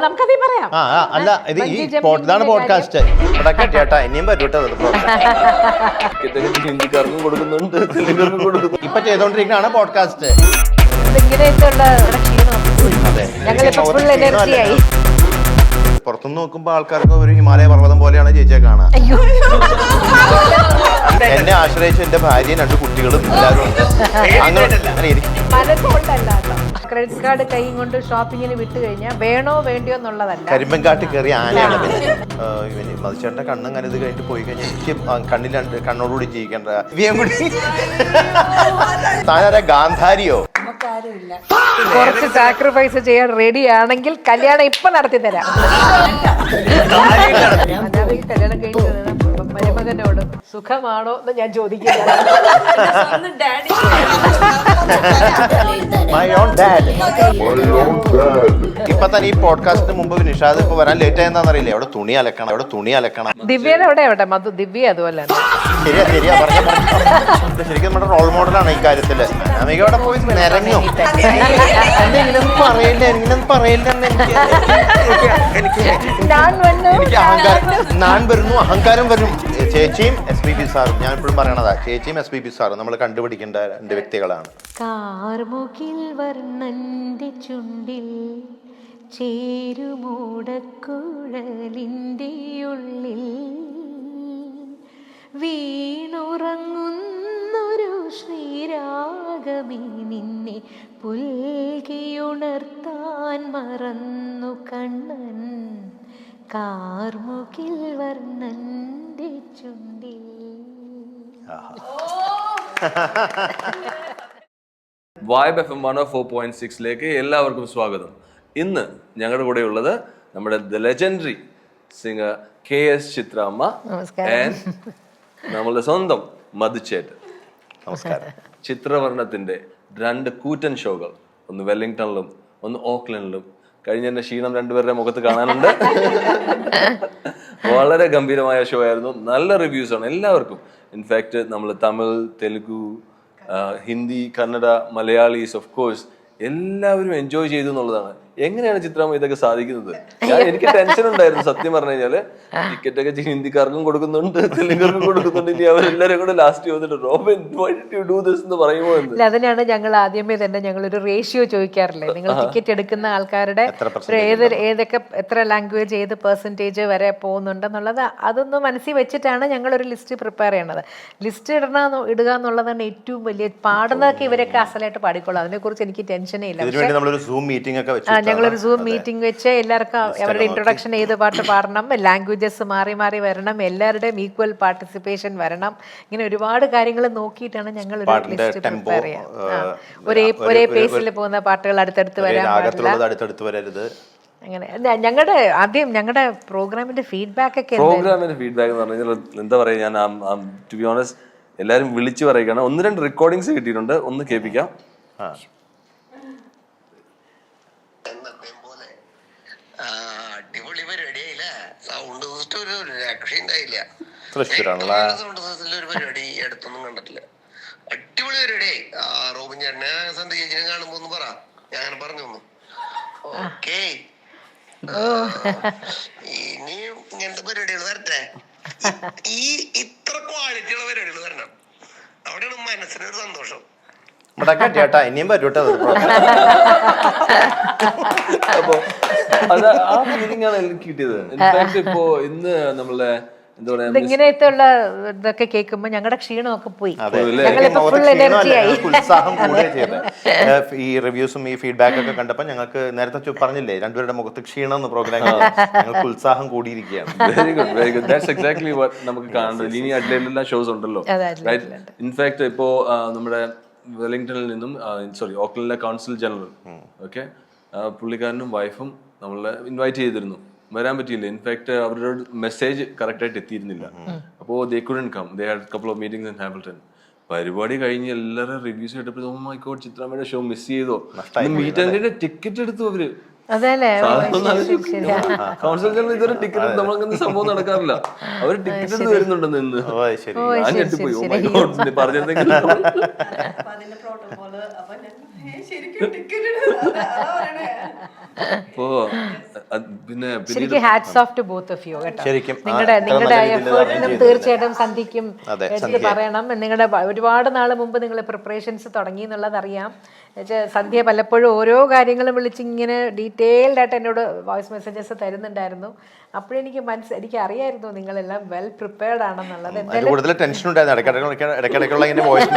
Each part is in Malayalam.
നമുക്കതേ പറയാം. അല്ല ഇത് ഇതാണ് പോഡ്കാസ്റ്റ്. ചേട്ടാ ഇനിയും പറ്റൂട്ടോ. ഹിന്ദിക്കാർക്കും കൊടുക്കുന്നുണ്ട്, തെലുങ്കാർക്കും കൊടുക്കുന്നു. ഇപ്പൊ ചെയ്തോണ്ടിരിക്കുന്നതാണ് പോഡ്കാസ്റ്റ്. പുറത്തുനിന്ന് നോക്കുമ്പോ ആൾക്കാർക്ക് ഒരു ഹിമാലയ പർവ്വതം പോലെയാണ് ചേച്ചിയെ കാണാൻ. എന്നെ ആശ്രയിച്ച് എന്റെ ഭാര്യയും 2 കുട്ടികളും എല്ലാവരും ഉണ്ട്. ക്രെഡിറ്റ് കാർഡ് കൈ കൊണ്ട് ഷോപ്പിങ്ങിന് വിട്ടു കഴിഞ്ഞാൽ വേണോ വേണ്ടിയോ എന്നുള്ളതല്ല. കരിമ്പൻകാട്ടി കയറിയ ആനയാണ്. മതിച്ചേട്ടന്റെ കണ്ണങ്ങനെ ഇത് കഴിഞ്ഞിട്ട് പോയി കഴിഞ്ഞാൽ എനിക്ക് കണ്ണിൽ കണ്ണോടുകൂടി ജീവിക്കേണ്ട താനാരാ ഗാന്ധാരിയോ? കുറച്ച് സാക്രിഫൈസ് ചെയ്യാൻ റെഡി ആണെങ്കിൽ കല്യാണം ഇപ്പൊ നടത്തി തരാം. കല്യാണം കഴിഞ്ഞു മരുമകനോട് സുഖമാണോ എന്ന് ഞാൻ ചോദിക്കില്ല. ഇപ്പൊ തന്നെ ഈ പോഡ്കാസ്റ്റിന് മുമ്പ് നിഷാദ് ഇപ്പൊ വരാൻ ലേറ്റ് ആയെന്നാന്നറിയില്ലേ? അവിടെ തുണി അലക്കണം. ദിവ്യയുടെ എവിടെ മധു? ദിവ്യ അതുപോലെ ശരിയാ പറഞ്ഞ ശരിക്കും നമ്മുടെ റോൾ മോഡലാണ് ഈ കാര്യത്തില്. അമിക അവിടെ പോയി നിരങ്ങോ അഹങ്കാരം വരും. ചേച്ചിയും SPB സാറും, ഞാൻ എപ്പോഴും പറയണതാ, ചേച്ചിയും SPB സാറും നമ്മൾ കണ്ടുപിടിക്കേണ്ട 2 വ്യക്തികളാണ്. കാർമുകിൽ വർണ്ണന്റെ ചുണ്ടിൽ ചേരുമൂടക്കുഴലിന്റെ ഉള്ളിൽ വീണുറങ്ങുന്നൊരു ശ്രീരാഗമേ നിന്നെ പുൽകിയുണർത്താൻ മറന്നു കണ്ണൻ. കാർമുകിൽ വർണ്ണന്റെ ചുണ്ടിൽ. വൈബ് FM 104.6 എല്ലാവർക്കും സ്വാഗതം. ഇന്ന് ഞങ്ങളുടെ കൂടെ ഉള്ളത് നമ്മുടെ the legendary singer KS Chithramma and നമ്മളുടെ സ്വന്തം മധുചേട്ടൻ. നമസ്കാരം. ചിത്രവർണ്ണത്തിന്റെ 2 കൂറ്റൻ ഷോകൾ, ഒന്ന് വെല്ലിംഗ്ടണിലും ഒന്ന് ഓക്ലൻഡിലും. കഴിഞ്ഞ ക്ഷീണം 2 പേരുടെ മുഖത്ത് കാണാനുണ്ട്. വളരെ ഗംഭീരമായ ഷോ ആയിരുന്നു. നല്ല റിവ്യൂസ് ആണ് എല്ലാവർക്കും. ഇൻഫാക്ട് നമ്മൾ തമിഴ്, തെലുഗു, ഹിന്ദി, കന്നഡ, മലയാളീസ് ഓഫ് കോഴ്സ് എല്ലാവരും എൻജോയ് ചെയ്തു എന്നുള്ളതാണ്. എങ്ങനെയാണ് ചിത്രാമ്മ ഇതൊക്കെ സാധിക്കുന്നത്? എനിക്ക് ടെൻഷൻ ഉണ്ടായിരുന്നു സത്യം പറഞ്ഞു കഴിഞ്ഞാല്. ടിക്കറ്റ് ഒക്കെ ഹിന്ദിക്കാർക്കും കൊടുക്കുന്നുണ്ട്, തെലുങ്കാർക്കും കൊടുക്കുന്നുണ്ട്. ഇനി അവരെല്ലാരും കൂടെ ലാസ്റ്റ് വന്നിട്ട് റോബിൻ എന്ന് പറയുമോ എന്ന്. അതിനാണ് ഞങ്ങൾ ആദ്യമേ തന്നെ ഞങ്ങളൊരു റേഷ്യോ ചോദിക്കാറില്ലേ, നിങ്ങൾ ടിക്കറ്റ് എടുക്കുന്ന ആൾക്കാരുടെ ഏതൊക്കെ എത്ര ലാംഗ്വേജ് ഏത് പെർസെൻറ്റേജ് വരെ പോകുന്നുണ്ടെന്നുള്ളത് അതൊന്ന് മനസ്സിൽ വെച്ചിട്ടാണ് ഞങ്ങളൊരു ലിസ്റ്റ് പ്രിപ്പയർ ചെയ്യണത്. ലിസ്റ്റ് ഇടുക എന്നുള്ളതാണ് ഏറ്റവും വലിയ. പാടുന്നതൊക്കെ ഇവരൊക്കെ അസലായിട്ട് പാടിക്കോളൂ, അതിനെക്കുറിച്ച് എനിക്ക് ടെൻഷനേ ഇല്ല. ഞങ്ങളൊരു സൂം മീറ്റിംഗ് വെച്ച് എല്ലാവർക്കും അവരുടെ ഇൻട്രൊഡക്ഷൻ ഏത് പാട്ട് പാടണം, ലാംഗ്വേജസ് മാറി മാറി വരണം, എല്ലാവരുടെയും ഈക്വൽ പാർട്ടിസിപ്പേഷൻ വരണം. ഇങ്ങനെ ഒരുപാട് കാര്യങ്ങൾ നോക്കിയിട്ടാണ് ഞങ്ങൾ ഒരു ലിസ്റ്റ് പ്രിപ്പയർ ചെയ്യാം. ഒരേ പേസിൽ പോകുന്ന പാട്ടുകൾ അടുത്തടുത്ത് വരാൻ വരരുത്. അങ്ങനെ ഞങ്ങളുടെ ആദ്യം ഞങ്ങളുടെ പ്രോഗ്രാമിന്റെ ഫീഡ്ബാക്ക് ഒക്കെ എന്ന് പറഞ്ഞാൽ എന്താ പറയാ, ഞാൻ ടു ബി ഓണസ്റ്റ് എല്ലാവരും വിളിച്ചു പറയുകയാണ്. 1-2 റെക്കോർഡിങ്സ് കിട്ടിയിട്ടുണ്ട്, ഒന്ന് കേൾപ്പിക്കാം. അടിപൊളി പരിപാടിയായില്ല. സൗണ്ട് സിസ്റ്റം ഒരു രക്ഷയുണ്ടായില്ല. ഒരു പരിപാടി അടുത്തൊന്നും കണ്ടിട്ടില്ല. അടിപൊളി പരിപാടിയായി. റോബിൻ ചേട്ടനെ സന്ധ്യ ചേച്ചിനെ കാണുമ്പോ ഒന്ന് പറ, ഞാൻ പറഞ്ഞു തന്നു. ഓക്കേ, ഇനിയും ഇങ്ങനത്തെ പരിപാടികൾ വരട്ടെ. ഇത്ര ക്വാളിറ്റിയുള്ള പരിപാടികൾ വരണം. അവിടെയാണ് മനസ്സിനൊരു സന്തോഷം. ചേട്ടാ ഇനിയും പറ്റൂട്ടോ. അപ്പൊ അത് ആ ഫീലിംഗ് ആണ് എനിക്ക് കിട്ടിയത്. ഇൻഫാക്ട് ഇപ്പോ ഇന്ന് നമ്മളെ ഇങ്ങനത്തെ ഉള്ള ഇതൊക്കെ കേൾക്കുമ്പോ ഞങ്ങളുടെ ക്ഷീണമൊക്കെ പോയി. ഉത്സാഹം കൂടുകയും ചെയ്തത് ഈ റിവ്യൂസും ഈ ഫീഡ്ബാക്ക് ഒക്കെ കണ്ടപ്പോ ഞങ്ങൾക്ക് നേരത്തെ പറഞ്ഞില്ലേ 2 പേരുടെ മുഖത്ത് ക്ഷീണം എന്ന് പ്രോഗ്രാം, ഞങ്ങൾക്ക് ഉത്സാഹം കൂടിയിരിക്കുകയാണ്. Very good, very good. That's exactly what നമുക്ക് കാണുന്നത്. ലിനി അഡ്ലൈനിലെല്ലാം ഷോസ് ഉണ്ടല്ലോ. ഇൻഫാക്ട് ഇപ്പോ നമ്മുടെ വെല്ലിംഗ്ടണിൽ നിന്നും ഓക്ലൻഡിലെ കൗൺസിൽ ജനറൽ പുള്ളിക്കാരനും വൈഫും നമ്മളെ ഇൻവൈറ്റ് ചെയ്തിരുന്നു. വരാൻ പറ്റിയില്ല. ഇൻഫാക്ട് അവരുടെ മെസ്സേജ് കറക്റ്റ് ആയിട്ട് എത്തിയിരുന്നില്ല. അപ്പോൾ they couldn't come. They had couple of meetings in Hamilton. പരിപാടി കഴിഞ്ഞ് എല്ലാവരും റിവ്യൂസ് കേട്ടപ്പോൾ ഓ മൈ ഗോഡ് ചിത്രാമ്മയുടെ ഷോ മിസ് ചെയ്തോ. മീറ്റ് ആൻഡ് ഗ്രീറ്റ് ടിക്കറ്റ് എടുത്തു അവര്. കൗൺസിൽ ജനറൽ ഇതൊരു ടിക്കറ്റ് നമ്മളങ്ങനെ സംഭവം നടക്കാറില്ല. അവര് ടിക്കറ്റ് എടുത്ത് വരുന്നുണ്ടെന്ന് ഇന്ന്. ഞാൻ ഞെട്ടിപ്പോയി. ഓ മൈ ഗോഡ് പറഞ്ഞിരുന്നെങ്കിൽ അപ്പോ പിന്നെ ശരിക്കും hats off to both of you കേട്ടോ. ശരിക്കും നിങ്ങളുടെ എഫേർട്ടിനും തീർച്ചയായിട്ടും സന്ധ്യയ്ക്കും അതെ, എടുത്ത് പറയണം. നിങ്ങളുടെ ഒരുപാട് നാൾ മുമ്പ് നിങ്ങൾ പ്രിപ്പറേഷൻസ് തുടങ്ങി എന്നുള്ളത് അറിയാം. സന്ധ്യ പലപ്പോഴും ഓരോ കാര്യങ്ങളും വിളിച്ച് ഇങ്ങനെ ഡീറ്റെയിൽഡ് ആയിട്ട് എന്നോട് വോയിസ് മെസ്സേജസ് തരുന്നുണ്ടായിരുന്നു. അപ്പോഴെനിക്ക് എനിക്ക് അറിയായിരുന്നു നിങ്ങളെല്ലാം വെൽ പ്രിപ്പയർഡ് ആണെന്നുള്ളത്. അതിന്റെ കൂടുതൽ ടെൻഷൻ ഉണ്ടായിരുന്നു. ഇടയ്ക്കിടയ്ക്കുള്ള ഇങ്ങനെ വോയിസ്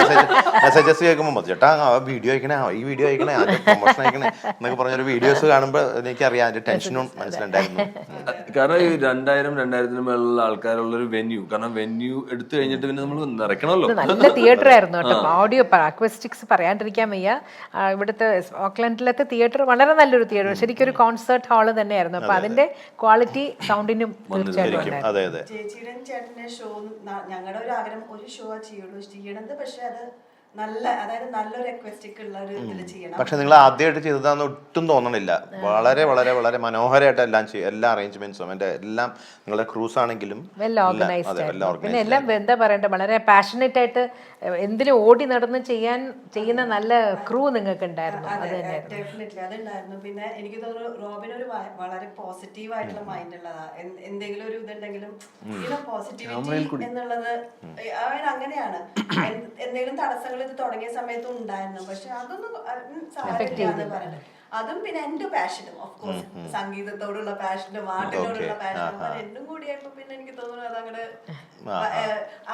മെസ്സേജസ് കേൾക്കുമ്പോൾ ചേട്ടാ ആ വീഡിയോ അയക്കണേ, ഈ വീഡിയോ അയക്കണേ, അത് പ്രൊമോഷൻ അയക്കണേ എന്നൊക്കെ പറഞ്ഞൊരു വീഡിയോസ് കാണുമ്പോൾ എനിക്കറിയാം അതിന്റെ ടെൻഷനും മനസ്സിലുണ്ടായിരുന്നു. കാരണം ഈ 2000-2000 മേലുള്ള ആൾക്കാരുള്ള ഒരു വെന്യൂ, കാരണം വെന്യൂ എടുത്തു കഴിഞ്ഞിട്ട് പിന്നെ നമ്മൾ നിറയ്ക്കണമല്ലോ. നല്ല തിയേറ്റർ ആയിരുന്നു കേട്ടോ. ഓഡിയോ അക്വസ്റ്റിക്സ് പറയാണ്ടിരിക്കാൻ വയ്യ. ഇവിടുത്തെ ഓക്ലൻഡിലത്തെ തിയേറ്റർ വളരെ നല്ലൊരു തിയേറ്റർ, ശരിക്കും ഒരു കോൺസേർട്ട് ഹാള് തന്നെയായിരുന്നു. അപ്പൊ അതിന്റെ ക്വാളിറ്റി സൗണ്ടിനും തീർച്ചയായിട്ടും. അതെ അതെ. ചേച്ചിയുടെ ചേട്ടന്റെ ഷോ ഞങ്ങളുടെ ഒരു ആഗ്രഹം ഒരു ഷോ ചെയ്യണത്, പക്ഷെ അത് നല്ല, അതായത് നല്ലൊരു അക്വസ്റ്റിക് ഉള്ള ഒരു ഇതിൽ ചെയ്യണം. പക്ഷെ നിങ്ങൾ ആദ്യമായിട്ട് ചെയ്തതാന്ന് ഒട്ടും തോന്നണില്ല. വളരെ വളരെ വളരെ മനോഹരമായിട്ട് എല്ലാം ചെയ്യും. എല്ലാ അറേഞ്ച്മെന്റ്സും എല്ലാം നിങ്ങളുടെ ക്രൂസ് ആണെങ്കിലും വെൽ ഓർഗനൈസ്ഡ് ആയിരുന്നു. പിന്നെ എല്ലാം എന്താ പറയണ്ടേ, വളരെ പാഷനേറ്റ് ആയിട്ട് എന്തിനും ഓടി നടന്ന് ചെയ്യുന്ന നല്ല ക്രൂ നിങ്ങൾക്ക് ഉണ്ടായിരുന്നു. അത് തന്നെയായിരുന്നു. ഡെഫിനറ്റ്ലി അതുണ്ടായിരുന്നു. പിന്നെ എനിക്ക് തോന്നുന്നു റോബിൻ ഒരു വളരെ പോസിറ്റീവ് ആയിട്ടുള്ള മൈൻഡ് ഉള്ളതാ. എന്തെങ്കിലും ഒരു ഇതുണ്ടെങ്കിലും പോസിറ്റിവിറ്റി എന്നുള്ളത് അങ്ങനെയാണ്. എന്തെങ്കിലും തടസ്സങ്ങൾ ഇത് തുടങ്ങിയ സമയത്ത് ഉണ്ടായിരുന്നു, പക്ഷെ അതൊന്നും സാധിക്കില്ലാന്ന് പറയുന്നത്. അതും പിന്നെ എന്റെ പാഷനും ഓഫ് കോഴ്സ് സംഗീതത്തോടുള്ള പാഷനും പാട്ടിനോടുള്ള പാഷനും രണ്ടും കൂടിയായപ്പോ പിന്നെ എനിക്ക് തോന്നുന്നു അതങ്ങനെ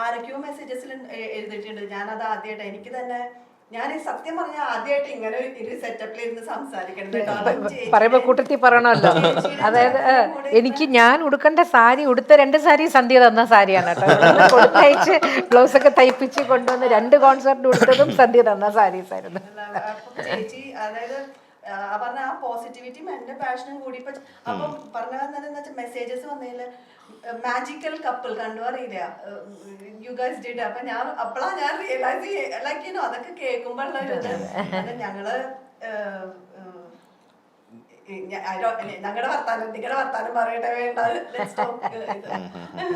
ആരൊക്കെയോ മെസ്സേജസിൽ എഴുതിയിട്ടുണ്ട്. ഞാനത് ആദ്യമായിട്ട് എനിക്ക് തന്നെ, ഞാൻ സത്യം പറഞ്ഞാൽ ആദ്യമായിട്ട് ഇങ്ങനെ ഒരു സെറ്റപ്പിൽ ഇരുന്ന് സംസാരിക്കണം. പറയുമ്പോ കൂട്ടത്തിൽ പറയണമല്ലോ. അതായത് ഞാൻ ഉടുക്കേണ്ട സാരി, ഉടുത്ത 2 സാരി സന്ധ്യ തന്ന സാരിയാണ് കേട്ടോ. കൊടുത്തയച്ച് ബ്ലൗസ് ഒക്കെ തയ്പ്പിച്ച് കൊണ്ടുവന്ന് 2 കോൺസെർട്ട് ഉടുത്തതും സന്ധ്യ തന്ന സാരീസ് ആയിരുന്നു. ചേച്ചി അതായത് പറഞ്ഞ ആ പോസിറ്റിവിറ്റിയും എന്റെ പാഷനും കൂടി ഇപ്പൊ അപ്പം പറഞ്ഞ മെസ്സേജസ് വന്നതില് മാജിക്കൽ കപ്പിൾ കണ്ടു അറിയില്ല, യു ഗൈസ് ഡിഡ്. അപ്പൊ അപ്പോഴാണ് ഞാൻ റിയലൈസ് ലൈക്ക് അതൊക്കെ കേൾക്കുമ്പോ ഉള്ള ഒരു ഇത്. ഞങ്ങള് നിങ്ങളുടെ വർത്താനം പറയട്ടെ, വേണ്ട.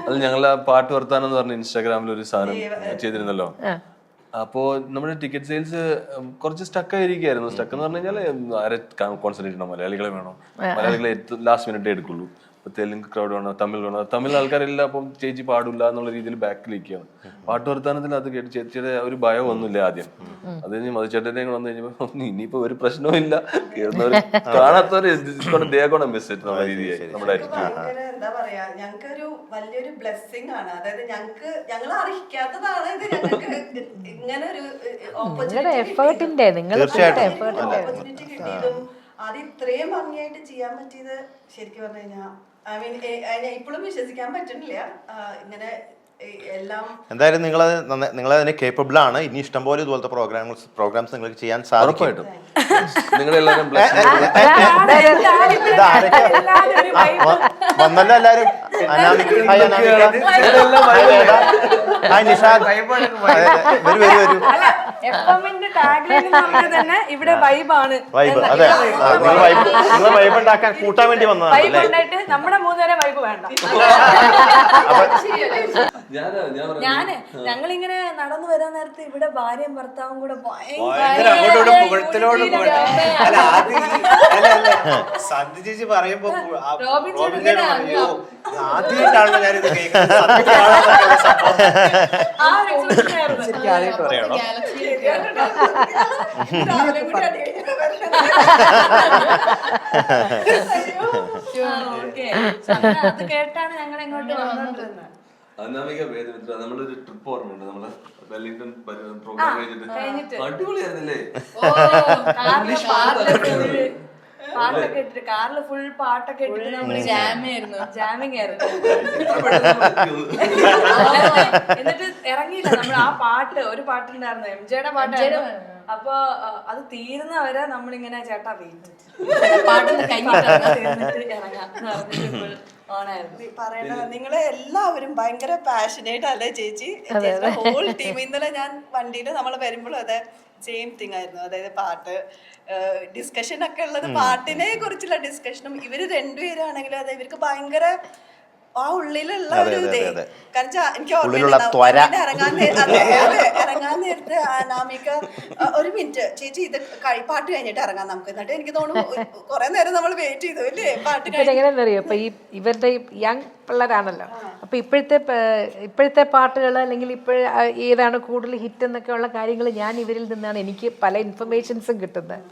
അത് ഞങ്ങൾ പാട്ട് വർത്താനം എന്ന് പറഞ്ഞ ഇൻസ്റ്റാഗ്രാമിൽ ഒരു സാധനം ചെയ്തിരുന്നല്ലോ. അപ്പോ നമ്മുടെ ടിക്കറ്റ് സെയിൽസ് കുറച്ച് സ്റ്റക്ക് ആയിരിക്കായിരുന്നു. സ്റ്റക്ക് എന്ന് പറഞ്ഞു കഴിഞ്ഞാൽ ആരെ കോൺസെൻട്രേറ്റ് ചെയ്യണം, മലയാളികളെ വേണോ, മലയാളികളെ ലാസ്റ്റ് മിനിറ്റേ എടുക്കുള്ളൂ. തെലുങ്ക് ക്രൗഡ് വേണോ, തമിഴ് വേണോ, തമിഴ് ആൾക്കാരെല്ലാം അപ്പം ചേച്ചി പാടില്ല എന്നുള്ള രീതിയിൽ ബാക്കിലിരിക്കുകയാണ്. പാട്ട് വർത്താനത്തിൽ അത് കേട്ട് ചേച്ചിയുടെ ഒരു ഭയം ഒന്നുമില്ല ആദ്യം. അത് കഴിഞ്ഞ് മധുചേട്ടനെ വന്നു കഴിഞ്ഞപ്പോ ഇനിയിപ്പോ ഒരു പ്രശ്നവും ഇല്ല, കാണാത്തവര് മെസ്സേജ് രീതിയായി നമ്മുടെ. എന്താ പറയാ, ഞങ്ങൾക്കൊരു വലിയൊരു ബ്ലെസ്സിങ് ആണ്. അതായത് ഞങ്ങൾ അർഹിക്കാത്തതാണ് ഇത്. ഞങ്ങൾക്ക് ഇങ്ങനെ ഒരു ഓപ്പർച്യൂണിറ്റി കിട്ടിയതും അത് ഇത്രയും ഭംഗിയായിട്ട് ചെയ്യാൻ പറ്റിയത് ശരിക്കും പറഞ്ഞു കഴിഞ്ഞാൽ ഇപ്പോഴും വിശ്വസിക്കാൻ പറ്റുന്നില്ല. ഇങ്ങനെ എല്ലാം എന്തായാലും നിങ്ങളതിന് കേപ്പബിൾ ആണ്. ഇനി ഇഷ്ടംപോലെ ഇതുപോലത്തെ പ്രോഗ്രാംസ് നിങ്ങൾക്ക് ചെയ്യാൻ സാധിക്കും. നിങ്ങളെല്ലാരും വന്നല്ലോ എല്ലാരും. വൈബ് ഉണ്ടാക്കാൻ കൂട്ടാൻ വേണ്ടി വന്നതാണ്. നമ്മുടെ 3 നേരം വൈബ് വേണ്ട. ഞങ്ങളിങ്ങനെ നടന്നു വരാൻ നേരത്ത് ഇവിടെ ഭാര്യയും ഭർത്താവും കൂടെ സന്ധ്യ ചേച്ചി പറയുമ്പോ ആദ്യമായിട്ടാണല്ലോ ഞാനിത് കേൾക്കുന്നത്. പറയണോ? അത് കേട്ടാണ് ഞങ്ങൾ ഇങ്ങോട്ട് വന്നോണ്ടിരുന്നത്. നമ്മളൊരു ട്രിപ്പ് ഓർമ്മയുണ്ട്, നമ്മള് വെല്ലിംഗ്ടൺ പ്രോഗ്രാം കഴിഞ്ഞിട്ട് അടിപൊളിയായിരുന്നില്ലേ? പാട്ടൊക്കെ ഇട്ടിട്ട് കാറില് ഫുൾ പാട്ടൊക്കെ ഇട്ടിട്ട് നമ്മള് ജാമിങ് ആയിരുന്നു. എന്നിട്ട് ഇറങ്ങിയില്ല നമ്മൾ. ആ പാട്ട്, ഒരു പാട്ടുണ്ടായിരുന്നു, എംജെയുടെ പാട്ടായിരുന്നു. അപ്പൊ അത് തീരുന്നവരെ നമ്മളിങ്ങനെ ചേട്ടാ പാട്ടൊന്ന് കഴിഞ്ഞിട്ട് ഇറങ്ങാന്ന് പറഞ്ഞിട്ട് പറയണ. നിങ്ങളെ എല്ലാവരും ഭയങ്കര പാഷനേറ്റ് അല്ലേ ചേച്ചി? Whole team. ഇന്നലെ ഞാൻ വണ്ടിയിൽ നമ്മൾ വരുമ്പോഴും അതെ സെയിം തിങ് ആയിരുന്നു. അതായത് പാട്ട് ഡിസ്കഷൻ ഒക്കെ ഉള്ളത്, പാട്ടിനെ കുറിച്ചുള്ള ഡിസ്കഷനും. ഇവര് 2 പേരാണെങ്കിലും അതെ ഇവർക്ക് ഭയങ്കര ആ ഉള്ളിലുള്ള അതെ, ഒരു അതെ, ഇതേ അതെ. കാരണം എനിക്ക് ഉള്ളിലുള്ള ഓർമ്മയുണ്ട് ത്വര. ഇറങ്ങാൻ നേരത്തെ നാമിക ഒരു മിനിറ്റ് ചേച്ചി ഇത് പാട്ട് കഴിഞ്ഞിട്ട് ഇറങ്ങാം നമുക്ക്, എന്നിട്ട് എനിക്ക് തോന്നുന്നു കുറെ നേരം നമ്മൾ വെയിറ്റ് ചെയ്തു അല്ലേ പാട്ട് ഇപ്പൊ എങ്ങനെയാണെന്നറിയോ, ഇപ്പൊ ഇവരുടെ യങ് പിള്ളേരാണല്ലോ, അപ്പൊ ഇപ്പോഴത്തെ പാട്ടുകൾ അല്ലെങ്കിൽ ഏതാണ് കൂടുതൽ ഹിറ്റ് എന്നൊക്കെ ഉള്ള കാര്യങ്ങൾ ഞാൻ ഇവരിൽ നിന്നാണ് എനിക്ക് പല ഇൻഫർമേഷൻസും കിട്ടുന്നത്.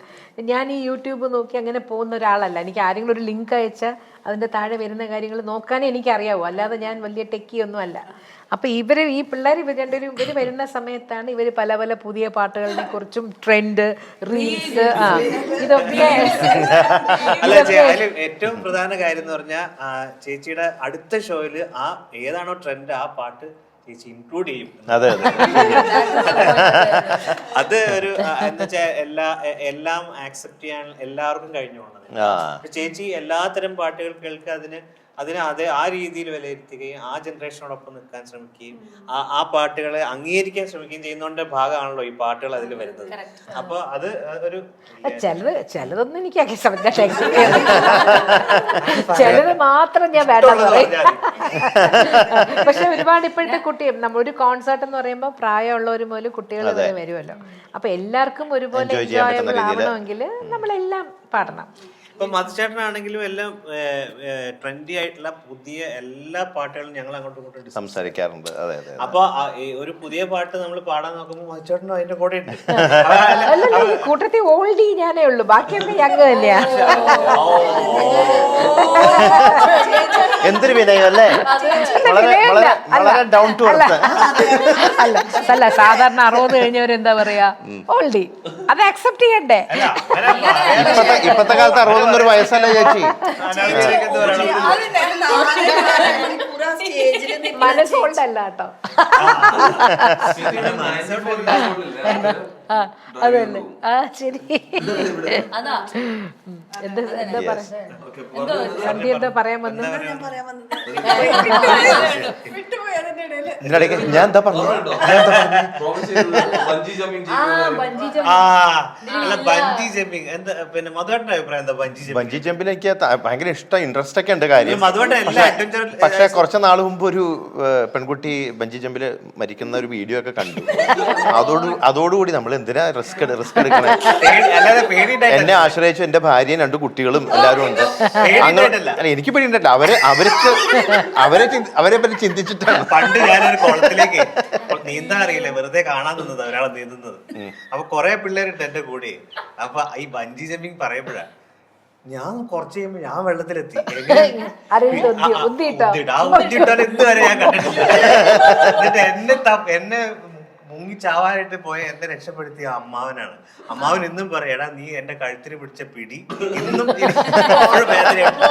ഞാൻ ഈ യൂട്യൂബ് നോക്കി അങ്ങനെ പോകുന്ന ഒരാളല്ല. എനിക്ക് ആരെങ്കിലും ഒരു ലിങ്ക് അയച്ചാൽ അതിൻ്റെ താഴെ വരുന്ന കാര്യങ്ങൾ നോക്കാനേ എനിക്കറിയാവൂ, അല്ലാതെ ഞാൻ വലിയ ടെക്കിയൊന്നും അല്ല. അപ്പം ഈ പിള്ളേർ രണ്ടുപേരും വരുന്ന സമയത്താണ് ഇവർ പല പല പുതിയ പാട്ടുകളെ കുറിച്ചും ട്രെൻഡ് റീൽസ് ഇതൊക്കെ അല്ല അതിൽ ഏറ്റവും പ്രധാന കാര്യം എന്ന് പറഞ്ഞാൽ ചേച്ചിയുടെ അടുത്ത ഷോയില് ആ ഏതാണോ ട്രെൻഡ് ആ പാട്ട് ചേച്ചി ഇൻക്ലൂഡ് ചെയ്യും. അതെ അത് ഒരു എന്താ വെച്ചാൽ എല്ലാം ആക്സെപ്റ്റ് ചെയ്യാൻ എല്ലാവർക്കും കഴിഞ്ഞു പോകണം. ചേച്ചി എല്ലാത്തരം പാട്ടുകൾ കേൾക്കുക, അതിനെ ആ രീതിയിൽ വിലയിരുത്തുകയും ആ ജനറേഷനോടൊപ്പം നിൽക്കാൻ ശ്രമിക്കുകയും ആ പാട്ടുകളെ അംഗീകരിക്കാൻ ശ്രമിക്കുകയും ചെയ്യുന്നതിന്റെ ഭാഗമാണല്ലോ ഈ പാട്ടുകൾ അതിൽ വരുന്നത്. അപ്പൊ അത് ഒരു ചിലതൊന്നും എനിക്ക് ചിലത് മാത്രം ഞാൻ വേണ്ടെന്ന് പറയും. പക്ഷെ ഒരുപാട് ഇപ്പോഴത്തെ ഒരു കോൺസേർട്ട് എന്ന് പറയുമ്പോൾ പ്രായമുള്ളവർ മുതൽ കുട്ടികൾ വരെ വരുമല്ലോ. അപ്പൊ എല്ലാവർക്കും ഒരുപോലെ എൻജോയബിൾ ആവണമെങ്കിൽ നമ്മളെല്ലാം പാടണം. ഇപ്പൊ മധുചേട്ടനാണെങ്കിലും എല്ലാം ട്രെൻഡി ആയിട്ടുള്ള പുതിയ എല്ലാ പാട്ടുകളും ഞങ്ങൾ അങ്ങോട്ടും ഇങ്ങോട്ടും സംസാരിക്കാറുണ്ട്. അതെ അതെ. അപ്പൊ ഒരു പുതിയ പാട്ട് നമ്മൾ പാടാൻ നോക്കുമ്പോൾ മധുചേട്ടനും അതിന്റെ കൂടെ ഉണ്ട്. അല്ലല്ല, ഈ കൂട്ടത്തിൽ ഓൾഡി ഞാനേ ഉള്ളൂ, ബാക്കിയൊക്കെ യങ് തന്നെയാ. എന്തൊരു വിനയം അല്ലേ, വളരെ ഡൗൺ ടു എർത്ത്. അല്ല സാധാരണ 60 കഴിഞ്ഞവരെന്താ പറയാ, ഓൾഡി, അത് അക്സെപ്റ്റ് ചെയ്യണ്ടേ. ഇപ്പത്തെ കാലത്ത് 60 ഒരു വയസ്സല്ലേ ചേച്ചി. മനസ്സുകൊണ്ടല്ല കേട്ടോ. അതല്ലേ, ശരി. എന്താ പറയാ, സന്ധ്യ എന്താ പറയാൻ വന്നത്? ഞാൻ എന്താ പറഞ്ഞു? ബഞ്ചി ജമ്പിങ് എന്താ, പിന്നെ മധുവേട്ടന്റെ അഭിപ്രായം എന്താ? ബഞ്ചി ജമ്പിൽ എനിക്ക് ഭയങ്കര ഇഷ്ടം, ഇൻട്രസ്റ്റ് ഒക്കെ ഉണ്ട് കാര്യം. മധുവേട്ടൻ പക്ഷെ കുറച്ച് നാൾ മുമ്പ് ഒരു പെൺകുട്ടി ബഞ്ചി ജമ്പിൽ മരിക്കുന്ന ഒരു വീഡിയോ ഒക്കെ കണ്ടു. അതോടുകൂടി നമ്മൾ എന്തിനാ റിസ്ക് എടുക്കണേ? എന്നെ ആശ്രയിച്ചു എന്റെ ഭാര്യയും 2 കുട്ടികളും എല്ലാവരും ഉണ്ട്. അല്ല എനിക്ക് പേടിയുണ്ടല്ല, അവരെ പറ്റി ചിന്തിച്ചിട്ടാണ്. പണ്ട് ഞാനൊരു കുളത്തിലേക്ക് നീന്താൻ അറിയില്ല, വെറുതെ കാണാൻ നിന്നത് ഒരാളെ നീന്തുന്നത്. അപ്പൊ കുറെ പിള്ളേരുണ്ട് എന്റെ കൂടെ. അപ്പൊ ഈ ബഞ്ചി ജമ്പിങ് പറയുമ്പോഴാ ഞാൻ കുറച്ച് കഴിയുമ്പോ ഞാൻ വെള്ളത്തിലെത്തി. ഉന്തിട്ടാൽ ഇതുവരെ ഞാൻ കണ്ടിട്ടില്ല. എന്നിട്ട് എന്നെ മുങ്ങി ചാവാനായിട്ട് പോയ എന്നെ രക്ഷപ്പെടുത്തിയ അമ്മാവനാണ്. അമ്മാവൻ ഇന്നും പറയടാ, നീ എന്റെ കഴുത്തിന് പിടിച്ച പിടി ഇന്നും വേദനയുണ്ട്.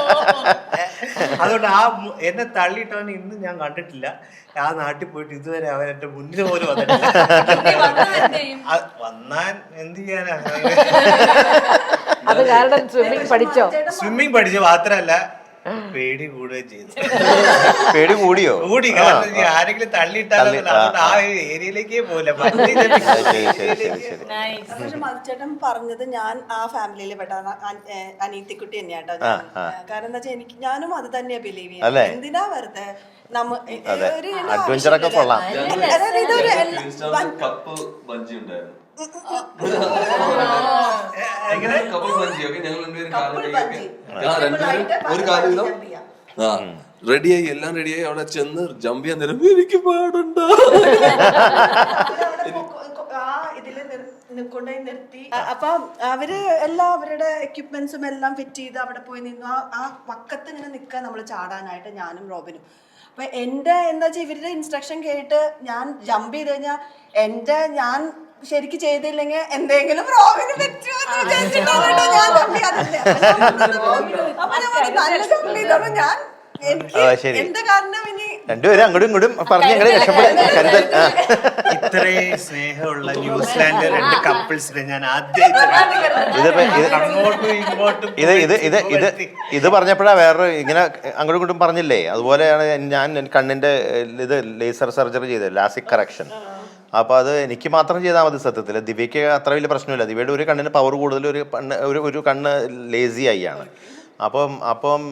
അതുകൊണ്ട് എന്നെ തള്ളിയിട്ടവൻ ഇന്നും ഞാൻ കണ്ടിട്ടില്ല. ആ നാട്ടിൽ പോയിട്ട് ഇതുവരെ അവൻ എന്റെ മുന്നിൽ പോലും വന്നിട്ടില്ല. വന്നാൻ എന്ത് ചെയ്യാനാ? അത് കാരണം സ്വിമ്മിങ് പഠിച്ചു മാത്രല്ല പേടി കൂടുകയും ചെയ്തു. പേടി കൂടി. കാരണം ആരെങ്കിലും തള്ളിയിട്ടാലോ ആ ഏരിയയിലേക്കേ പോകില്ല. പക്ഷെ മധുചേട്ടൻ പറഞ്ഞത് ഞാൻ ആ ഫാമിലിയിൽ പെട്ട അനീത്തിക്കുട്ടി തന്നെയാട്ടോ. കാരണം എന്താ വെച്ചാൽ ഞാനും അത് തന്നെയാ ബിലീവ് ചെയ്യുന്നത്. എന്തിനാ വെറുതെ അഡ്വഞ്ചർ ഒക്കെ കൊള്ളാം. റെഡിയായി, എല്ലാം റെഡിയായി. അവിടെ ചെന്ന് ജമ്പ് ചെയ്യാൻ നേരം എനിക്ക് പാടണ്ട. കൊണ്ടുപോയി നിർത്തി. അപ്പൊ അവര് അവരുടെ എക്യുപ്മെന്റ്സും എല്ലാം ഫിറ്റ് ചെയ്ത് അവിടെ പോയി നിന്നു. ആ പക്കത്ത് ഇങ്ങനെ നിൽക്കാൻ നമ്മൾ ചാടാനായിട്ട് ഞാനും റോബിനും. അപ്പൊ എന്റെ എന്താ വെച്ചാൽ ഇവരുടെ ഇൻസ്ട്രക്ഷൻ കേട്ട് ഞാൻ ജമ്പ് ചെയ്ത് കഴിഞ്ഞാൽ ഞാൻ ശരിക്കും ചെയ്തില്ലെങ്കിൽ എന്തെങ്കിലും റോബിന് പറ്റുമോ ഞാൻ എന്റെ കാരണം ഇനി രണ്ടുപേരും അങ്ങോട്ടും ഇങ്ങോട്ടും പറഞ്ഞ് ഞങ്ങളെ രക്ഷപ്പെടും. ഇത്രയും സ്നേഹമുള്ള ന്യൂസിലാൻഡ് 2 കപ്പിൾസിനെ ഞാൻ ആദ്യം ഇത് പറഞ്ഞപ്പോഴാ വേറെ ഇങ്ങനെ അങ്ങോട്ടും ഇങ്ങോട്ടും പറഞ്ഞില്ലേ, അതുപോലെയാണ് ഞാൻ കണ്ണിന്റെ ഇത് ലേസർ സർജറി ചെയ്തത്, ലാസിക് കറക്ഷൻ. അപ്പൊ അത് എനിക്ക് മാത്രം ചെയ്താൽ മതി സത്യത്തിൽ. ദിവ്യക്ക് അത്ര വലിയ പ്രശ്നമില്ല. ദിവ്യയുടെ ഒരു കണ്ണിന് പവർ കൂടുതൽ, ഒരു കണ്ണ് ലേസി ആയി ആണ്. അപ്പം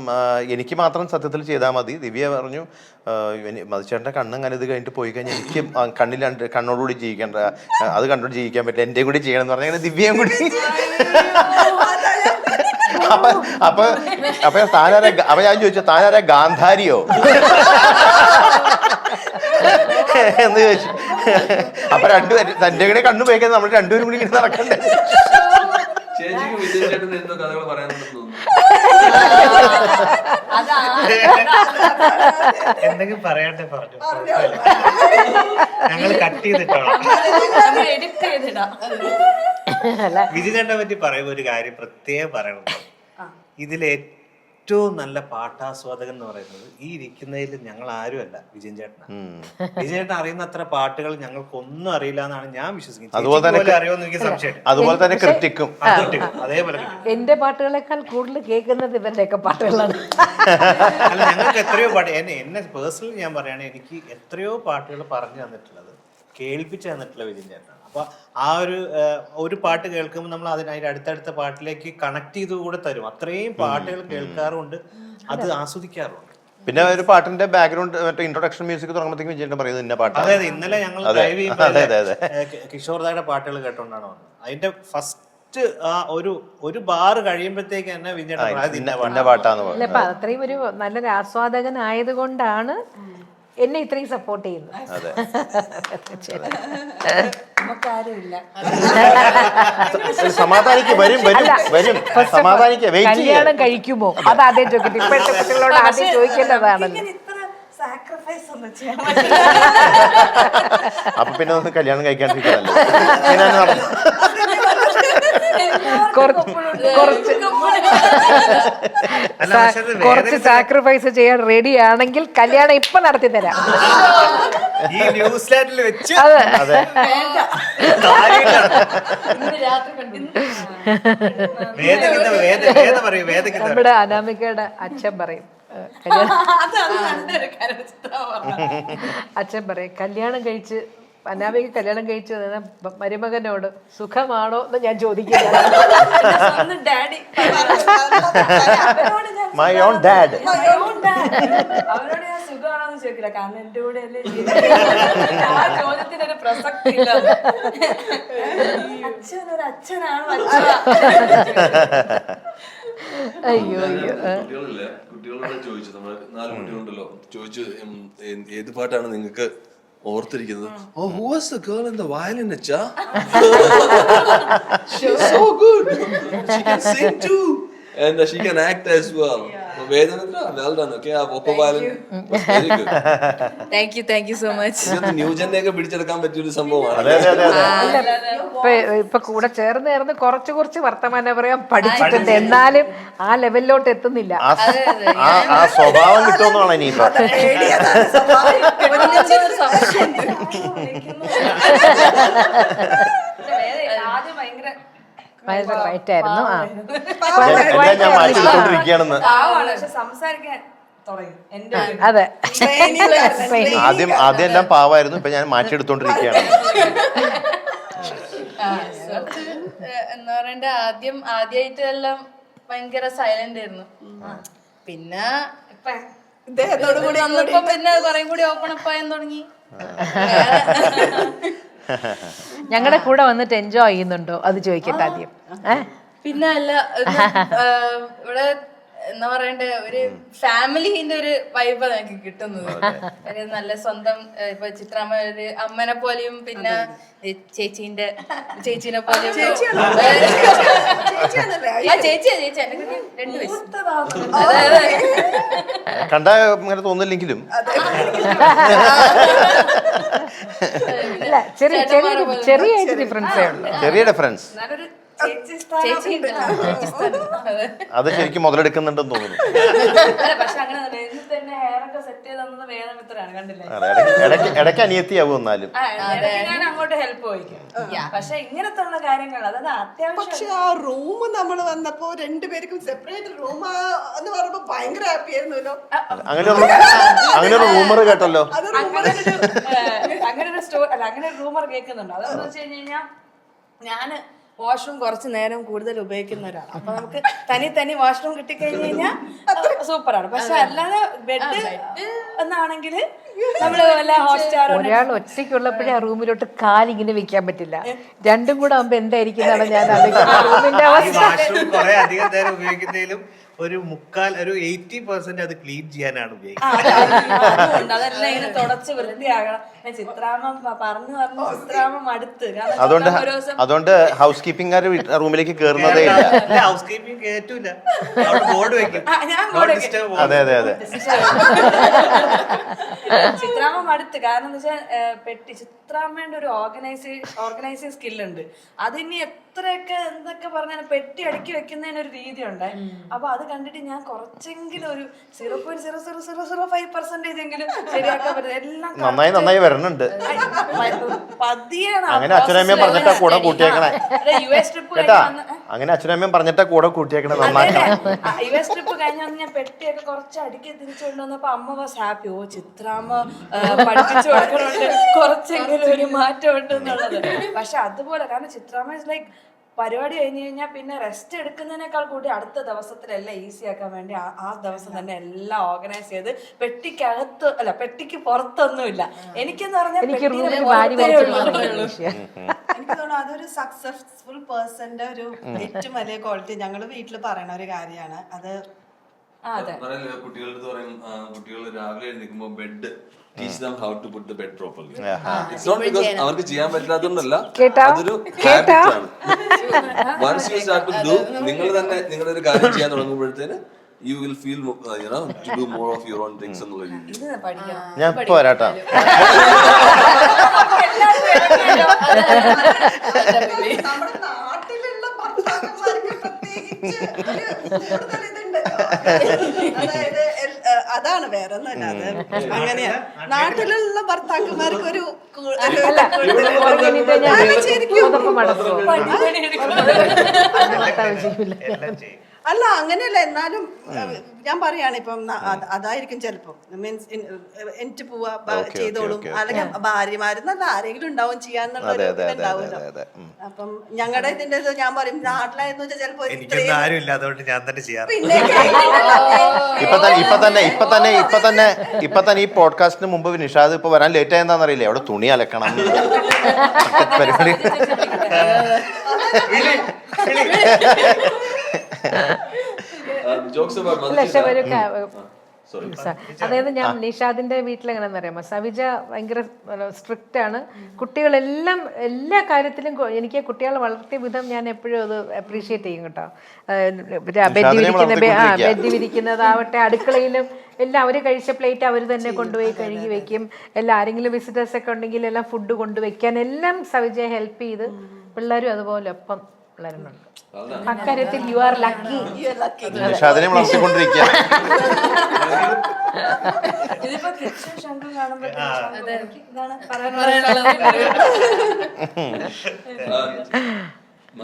എനിക്ക് മാത്രം സത്യത്തിൽ ചെയ്താൽ മതി. ദിവ്യ പറഞ്ഞു മധുചേട്ടൻ്റെ കണ്ണങ്ങനെ ഇത് കഴിഞ്ഞിട്ട് പോയി കഴിഞ്ഞാൽ എനിക്ക് കണ്ണിൽ കണ്ണോടുകൂടി ജീവിക്കേണ്ട, അത് കണ്ടോട് ജീവിക്കാൻ പറ്റില്ല, എൻ്റെ കൂടി ചെയ്യണം എന്ന് പറഞ്ഞാൽ ദിവ്യയും കൂടി. അപ്പൊ താനാരാ, അപ്പൊ ഞാൻ ചോദിച്ചു താനാരാ ഗാന്ധാരിയോ എന്ന് ചോദിച്ചു. അപ്പൊ രണ്ടുപേരും തന്റെ കൂടെ കണ്ണു പോയിക്കാൻ നമ്മൾ രണ്ടുപേരും കൂടി ഇങ്ങനെ നടക്കണ്ടേ. ചേച്ചിക്ക് വിജയ് ചേട്ടൻ എന്തോ കഥകൾ പറയാനുണ്ടെന്ന് തോന്നുന്നു. എന്തെങ്കിലും പറയട്ടെ പറഞ്ഞു, ഞങ്ങൾ കട്ട് ചെയ്തിട്ടോളാം. വിജയ് ചേട്ടനെ പറ്റി പറയുമ്പോ ഒരു കാര്യം പ്രത്യേകം പറയണം. ഇതിൽ ഏറ്റവും നല്ല പാട്ടാസ്വാദകൻ എന്ന് പറയുന്നത് ഈ ഇരിക്കുന്നതിൽ ഞങ്ങൾ ആരുമല്ല, വിജയൻ ചേട്ടനാണ്. വിജയൻ ചേട്ടൻ അറിയുന്ന അത്ര പാട്ടുകൾ ഞങ്ങൾക്കൊന്നും അറിയില്ല എന്നാണ് ഞാൻ വിശ്വസിക്കുന്നത്. അതുപോലെ തന്നെ അറിയുമെന്ന് എനിക്ക് സംശയം. അതുപോലെ തന്നെ ക്രിട്ടിക്കും അതേപോലെ എന്റെ പാട്ടുകളെക്കാൾ കൂടുതൽ കേൾക്കുന്നത് ഇവരുടെയൊക്കെ പാട്ടുകളാണ്. അല്ല, ഞങ്ങൾക്ക് എത്രയോ പാട്ട് എന്നെ പേഴ്സണലി ഞാൻ പറയുകയാണെങ്കിൽ എനിക്ക് എത്രയോ പാട്ടുകൾ പറഞ്ഞു തന്നിട്ടുള്ളത്, കേൾപ്പിച്ചു തന്നിട്ടുള്ള വിജയൻ ചേട്ടനാണ്. അപ്പൊ ആ ഒരു പാട്ട് കേൾക്കുമ്പോൾ നമ്മൾ അതിന്റെ അടുത്തടുത്ത പാട്ടിലേക്ക് കണക്ട് ചെയ്ത് കൂടെ തരും. അത്രയും പാട്ടുകൾ കേൾക്കാറുണ്ട്, അത് ആസ്വദിക്കാറുണ്ട്. പിന്നെ ഒരു പാട്ടിന്റെ ബാക്ക്ഗ്രൗണ്ട് മറ്റേ ഇൻട്രൊഡക്ഷൻ മ്യൂസിക് തുടങ്ങുമ്പോഴത്തേക്കും വിജയൻ പറയുന്നത് ഇന്ന പാട്ടാണ്. അതായത് ഇന്നലെ ഞങ്ങൾ ഡ്രൈവ് ചെയ്യുമ്പോൾ കിഷോർദായുടെ പാട്ടുകൾ കേട്ടോണ്ടാണ് വന്നത്. അതിന്റെ ഫസ്റ്റ് ആ ഒരു ബാർ കഴിയുമ്പോഴത്തേക്ക് തന്നെ വിജയൻ പാട്ടാന്ന് അല്ല, അപ്പൊ അത്രയും ഒരു നല്ലൊരു ആസ്വാദകനായത് കൊണ്ടാണ് എന്നെ ഇത്രയും സപ്പോർട്ട് ചെയ്യുന്നത്. കല്യാണം കഴിക്കുമോ അത് ആദ്യം ചോദിക്കട്ടെ. ഇപ്പോഴത്തെ കുട്ടികളോട് ആദ്യം ചോദിക്കേണ്ടതാണല്ലോ. അപ്പൊ പിന്നെ ഒന്ന് കല്യാണം കഴിക്കാണ്ടിരിക്കാനല്ലോ. കുറച്ച് സാക്രിഫൈസ് ചെയ്യാൻ റെഡി ആണെങ്കിൽ കല്യാണം ഇപ്പൊ നടത്തി തരാം. ഈ ന്യൂസിലാൻഡിൽ വെച്ച് നമ്മുടെ അനാമികയുടെ അച്ഛൻ പറയും, അച്ഛൻ പറയും കല്യാണം കഴിച്ച് അനാമിക കല്യാണം കഴിച്ചു മരുമകനോട് സുഖമാണോ എന്ന് ഞാൻ ചോദിക്കില്ല. മൈ ഓൺ ഡാഡ് അവരോട് ഞാൻ സുഖമാണോന്ന് ചോദിക്കില്ല, കാരണം എന്റെ കൂടെ അല്ലേ ആ ചോദ്യത്തിനൊരു പ്രസക്തി ഇല്ല. അച്ഛനൊരു അച്ഛനാണോ അയ്യോ അയ്യോ. കുട്ടികളോട് ചോദിച്ചു, നമ്മള് 4 കുട്ടികളുണ്ടല്ലോ, ചോദിച്ചു ഏത് പാട്ടാണ് നിങ്ങൾക്ക് ഓർത്തിരിക്കുന്നത്. Oh, who was the girl in the violin, acha? She's so good. She can sing too. And she can act as well. Vedanatra, well done. Okay, ആ vocal violin was very good. Thank you so much. ഇത് ന്യൂ ജനറേഷൻ പിടിച്ചെടുക്കാൻ പറ്റിയ ഒരു സംഭവമാണ്. ഇപ്പൊ കൂടെ ചേർന്ന് കുറച്ച് വർത്തമാനം പറയാൻ പഠിച്ചിട്ടുണ്ട്, എന്നാലും ആ ലെവലിലോട്ട് എത്തുന്നില്ല. ആ സ്വഭാവം കിട്ടുമെന്നാണ് ഇനിയിപ്പോ. ആദ്യം ഭയങ്കര ഫൈറ്റായിരുന്നു. ഞാൻ മാറ്റിക്കൊണ്ടിരിക്കുകയാണെന്ന്. പക്ഷെ സംസാരിക്കാൻ അതെ, ആദ്യം എല്ലാം പാവായിരുന്നു, ഇപ്പൊ ഞാൻ മാറ്റിയെടുത്തോണ്ടിരിക്കുകയാണ്. എന്താ പറയണ്ട, ആദ്യമായിട്ട് എല്ലാം ഭയങ്കര സൈലന്റ് ആയിരുന്നു. പിന്നെ വന്നപ്പോ പിന്നെ കുറേ കൂടി ഓപ്പൺ അപ്പ് ആയാൻ തുടങ്ങി. ഞങ്ങളുടെ കൂടെ വന്നിട്ട് എൻജോയ് ചെയ്യുന്നുണ്ടോ അത് ചോദിക്കട്ടെ ആദ്യം. പിന്നെ അല്ല, ഇവിടെ എന്താ പറയണ്ടേ, ഒരു ഫാമിലിന്റെ ഒരു വൈബാണ് ഞങ്ങൾക്ക് കിട്ടുന്നത്. ഒരു നല്ല സ്വന്തം ഇപ്പൊ ചിത്രാമ്മ ഒരു അമ്മനെ പോലെയും പിന്നെ ചേച്ചീനെ പോലെയും. ചേച്ചിയാ എന്നെ 2 വയസ്സ്. കണ്ട അങ്ങനെ തോന്നില്ലെങ്കിലും ചെറിയ ഡിഫറൻസേ ഉള്ളൂ. ചെറിയ ഡിഫറൻസ് അത് ശരിക്കും മുതലെടുക്കുന്നുണ്ടെന്ന് തോന്നുന്നു. ഇടയ്ക്ക് അനിയത്തിയാവും, എന്നാലും ഞാൻ അങ്ങോട്ട് ഹെൽപ്പ് ചോദിക്കും. പക്ഷെ ഇങ്ങനത്തെ ഉള്ള കാര്യങ്ങൾ അതായത് അത്യാവശ്യം. പക്ഷെ ആ റൂം നമ്മൾ വന്നപ്പോ 2 പേർക്കും സെപ്പറേറ്റ് റൂം എന്ന് പറയുമ്പോ ഭയങ്കര ഹാപ്പി ആയിരുന്നല്ലോ. അങ്ങനെ ഒരു റൂമർ കേട്ടല്ലോ. അങ്ങനെ ഒരു സ്റ്റോറി അല്ല, അങ്ങനെ ഒരു റൂമർ കേൾക്കുന്നുണ്ട്. അതെന്ന് വെച്ച് കഴിഞ്ഞാൽ ഞാന് വാഷ്റൂം കുറച്ച് നേരം കൂടുതൽ ഉപയോഗിക്കുന്ന ഒരാളാണ്. അപ്പൊ നമുക്ക് തനി വാഷ്റൂം കിട്ടിക്കഴിഞ്ഞ് കഴിഞ്ഞാൽ സൂപ്പറാണ്. പക്ഷെ അല്ലാതെ ബെഡ് എന്നാണെങ്കിൽ നമ്മള് വല്ല ഹോട്ട്സ്റ്റാർ ഒരാൾ ഒറ്റയ്ക്കുള്ളപ്പോഴേ ആ റൂമിലോട്ട് കാലിങ്ങനെ വെക്കാൻ പറ്റില്ല. രണ്ടും കൂടെ ആകുമ്പോ എന്തായിരിക്കും എന്നാണ് ഞാൻ ആലോചിക്കുന്നത്. റൂമിന്റെ ഈ അവസ്ഥ വാഷ്റൂം കുറെ അധികം നേരം ഉപയോഗിക്കുന്നതിലും ഒരു 80% അത് ക്ലീൻ ചെയ്യാനാണ് ഉപയോഗിക്കുന്നത്. അതെല്ലാം ഇങ്ങനെ തുടച്ച് വൃത്തിയാകണം. ചിത്രാമ്മ പറഞ്ഞു ചിത്രാമ്മ മടുത്ത്. അതുകൊണ്ട് ഹൗസ് കീപ്പിംഗുകാർ റൂമിലേക്ക് കയറുന്നതേ ഇല്ല. ഹൗസ് കീപ്പിംഗ് കേറ്റൂല, ബോർഡ് വെക്കും. അതെ അതെ അതെ. ചിത്രാമ്മ മടുത്ത്. കാരണം എന്താ വെച്ചാൽ പെട്ടി ചിത്രാമ്മയുടെ ഒരു ഓർഗനൈസിങ് സ്കില്ലുണ്ട്. അതിനി എത്രയൊക്കെ എന്തൊക്കെ പറഞ്ഞാൽ പെട്ടി അടുക്കി വെക്കുന്നതിനൊരു രീതി ഉണ്ട്. അപ്പൊ അത് കണ്ടിട്ട് ഞാൻ കുറച്ചെങ്കിലും ഒരു 0.0005% എങ്കിലും ശരിയാക്കാൻ പറ്റും. എല്ലാം നന്നായി വരണുണ്ട്. പതിയാണ്. അങ്ങനെ അച്ഛനമ്മയും പറഞ്ഞിട്ടാ കൂടെ കൂട്ടിയേക്കണേ US ട്രിപ്പ് കേട്ടാ. അങ്ങനെ അച്ഛനമ്മയും പറഞ്ഞിട്ടാ കൂടെ കൂട്ടിയേക്കണേ. നന്നാക്കണം. US ട്രിപ്പ് കഴിഞ്ഞ ഞാൻ പെട്ടിയൊക്കെ കുറച്ച് അടുക്കി തിരിച്ചുകൊണ്ട് വന്നപ്പോ അമ്മ വാസ് ഹാപ്പി. ഓ ചിത്രാമ്മ പഠിപ്പിച്ചു കൊടുക്കണുണ്ട്, കുറച്ചെങ്കിലും ഒരു മാറ്റം ഉണ്ട് എന്നുള്ളത്. പക്ഷെ അതുപോലെ കാരണം ചിത്രാമ്മ ഇസ് ലൈക്ക് പരിപാടി കഴിഞ്ഞ് കഴിഞ്ഞാൽ പിന്നെ റെസ്റ്റ് എടുക്കുന്നതിനേക്കാൾ കൂടി അടുത്ത ദിവസത്തിലെല്ലാം ഈസി ആക്കാൻ വേണ്ടി ആ ദിവസം തന്നെ എല്ലാം ഓർഗനൈസ് ചെയ്ത് പെട്ടിക്കകത്ത് അല്ല പെട്ടിക്ക് പുറത്തൊന്നുമില്ല. എനിക്കെന്ന് പറഞ്ഞാൽ എനിക്ക് പെട്ടിയിലെ വാരി പുറത്തേ വലിച്ചിട്ടുള്ള ഉള്ളൂ. എനിക്ക് തോന്നുന്നു അതൊരു സക്സസ്ഫുൾ പേഴ്സന്റെ ഒരു ഏറ്റവും വലിയ ക്വാളിറ്റി. ഞങ്ങൾ വീട്ടിൽ പറയണ ഒരു കാര്യമാണ് അത്. കുട്ടികളുടെ അടുത്ത് പറയും, കുട്ടികൾ രാവിലെ എഴുന്നേൽക്കുമ്പോൾ bed teach them how to put the bed properly. It's not because അവർക്ക് ചെയ്യാൻ പറ്റാത്തതുകൊണ്ടല്ല, അതൊരു ഹാബിറ്റ് ആണ്. Once you start to do, നിങ്ങൾ തന്നെ നിങ്ങളുടെ ഒരു കാര്യം ചെയ്യാൻ തുടങ്ങുമ്പോഴത്തേന് you will feel to do more of your own things എന്നുള്ള രീതിയിൽ. ഞാൻ ഇപ്പൊ വരാട്ടോ. നമ്മുടെ നാട്ടിലുള്ള ഭർത്താക്കന്മാർക്ക് പ്രത്യേകിച്ച് കൂടുതൽ ഇതുണ്ട്. അതായത് അതാണ് വേറെ ഒന്നല്ല, അത് അങ്ങനെയാ. നാട്ടിലുള്ള ഭർത്താക്കന്മാർക്ക് ഒരു അല്ല അങ്ങനെയല്ല. എന്നാലും ഞാൻ പറയാണ് ഇപ്പം അതായിരിക്കും ചിലപ്പോ മീൻസ് എനിക്ക് പോവാ ചെയ്തോളും, അല്ലെങ്കിൽ ഭാര്യമാരെന്നല്ല ആരെങ്കിലും ഉണ്ടാവും ചെയ്യാന്നുള്ള ഉണ്ടാവുമല്ലോ. അപ്പം ഞങ്ങളുടെ ഇതിന്റെ ഞാൻ പറയും നാട്ടിലായെന്ന് വെച്ചാൽ ചിലപ്പോ എനിക്കൊന്നും ആരും ഇല്ല, അതുകൊണ്ട് ഞാൻ തന്നെ ചെയ്യാറ്. ഇപ്പൊ തന്നെ ഈ പോഡ്കാസ്റ്റിന് മുമ്പ് നിഷാദ് ഇപ്പൊ വരാൻ ലേറ്റ് ആയെന്താന്നറിയില്ലേ, അവിടെ തുണി അലക്കണം പരിപാടി. അതായത് ഞാൻ നിഷാദിന്റെ വീട്ടിലെങ്ങനെയാണെന്ന് അറിയാമോ, സവിജ ഭയങ്കര സ്ട്രിക്റ്റ് ആണ്. കുട്ടികളെല്ലാം എല്ലാ കാര്യത്തിലും എനിക്ക് കുട്ടികളെ വളർത്തിയ വിധം ഞാൻ എപ്പോഴും അത് അപ്രീഷിയേറ്റ് ചെയ്യും കേട്ടോ. ബെഡ് വിരിക്കുന്നതാവട്ടെ, അടുക്കളയിലും എല്ലാം അവർ കഴിച്ച പ്ലേറ്റ് അവർ തന്നെ കൊണ്ടുപോയി കഴുകി വെക്കും. എല്ലാം ആരെങ്കിലും വിസിറ്റേഴ്സ് ഒക്കെ ഉണ്ടെങ്കിൽ എല്ലാം ഫുഡ് കൊണ്ടുവയ്ക്കാൻ എല്ലാം സവിജയെ ഹെൽപ്പ് ചെയ്ത് പിള്ളേരും അതുപോലെ ഒപ്പം വളരുന്നുണ്ട്. അക്കാര്യത്തിൽ യു ആർ ലക്കി. നിഷാദിനെ വളർത്തിക്കൊണ്ടിരിക്കുക. ഇതിപ്പോ കൃഷ്ണ ശങ്കം കാണുമ്പോ ഇതാണ്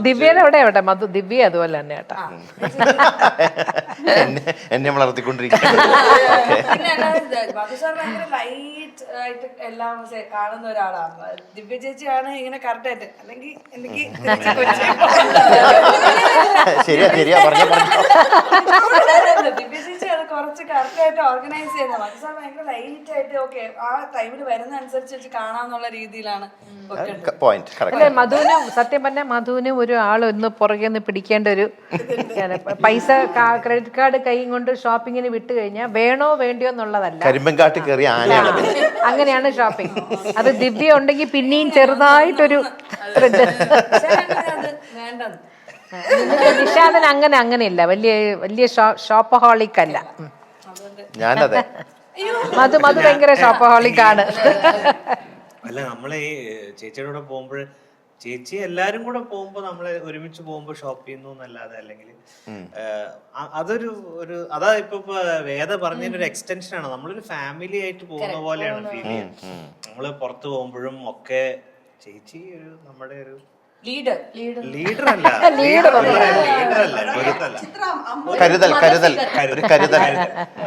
ദിവ്യയുടെ അവിടെ എവിടെ മധു ദിവ്യ അതുപോലെ തന്നെ കേട്ടാ എന്നെ വളർത്തിക്കൊണ്ടിരിക്കുക. മധുസാർ ഭയങ്കര ലൈറ്റ് ആയിട്ട് എല്ലാം കാണുന്ന ഒരാളാണ്. ദിവ്യ ചേച്ചിയാണ് ഇങ്ങനെ കറക്റ്റ് ആയിട്ട്, അല്ലെങ്കിൽ എനിക്ക് ദിവ്യ ചേച്ചി അത് കുറച്ച് കറക്റ്റ് ആയിട്ട് ഓർഗനൈസ് ചെയ്യുന്നത്. മധുസാർ ഭയങ്കര ലൈറ്റ് ആയിട്ട് ഓക്കെ ആ ടൈമിൽ വരുന്ന അനുസരിച്ച് വെച്ച് കാണാന്നുള്ള രീതിയിലാണ്. അല്ലെ മധുവിനും സത്യം പറഞ്ഞാൽ മധുവിനും ഒരു ആളൊന്ന് പുറകെ ഒന്ന് പിടിക്കേണ്ട ഒരു പൈസ ക്രെഡിറ്റ് കാർഡ് കൈ കൊണ്ട് ഷോപ്പിങ്ങിന് വിട്ടു കഴിഞ്ഞാൽ വേണോ വേണ്ടിയോ എന്നുള്ളതല്ല, കരിമ്പൻകാട്ട് കയറി ആനയാണ്. അങ്ങനെയാണ് ഷോപ്പിംഗ്. അത് ദിവ്യ ഉണ്ടെങ്കിൽ പിന്നെയും ചെറുതായിട്ടൊരു നിഷാദൻ അങ്ങനെയില്ല, വലിയ ഷോപ്പഹോളിക് അല്ല. ഞാനതെ മധു ഭയങ്കര ഷോപ്പഹോളിക് ആണ്. അല്ല നമ്മളെ ഈ ചേച്ചിയുടെ കൂടെ പോകുമ്പോൾ ചേച്ചി എല്ലാരും കൂടെ പോകുമ്പോ നമ്മള് ഒരുമിച്ച് പോകുമ്പോ ഷോപ്പ് ചെയ്യുന്നു എന്നല്ലാതെ, അല്ലെങ്കിൽ അതൊരു അതാ ഇപ്പൊ വേദ പറഞ്ഞതിന്റെ ഒരു എക്സ്റ്റൻഷൻ ആണ്. നമ്മളൊരു ഫാമിലി ആയിട്ട് പോകുന്ന പോലെയാണ് ഫീൽ ചെയ്യുന്നത്. നമ്മള് പുറത്തു പോകുമ്പോഴും ഒക്കെ ചേച്ചി ഒരു നമ്മുടെ ഒരു ലീഡർ അല്ല,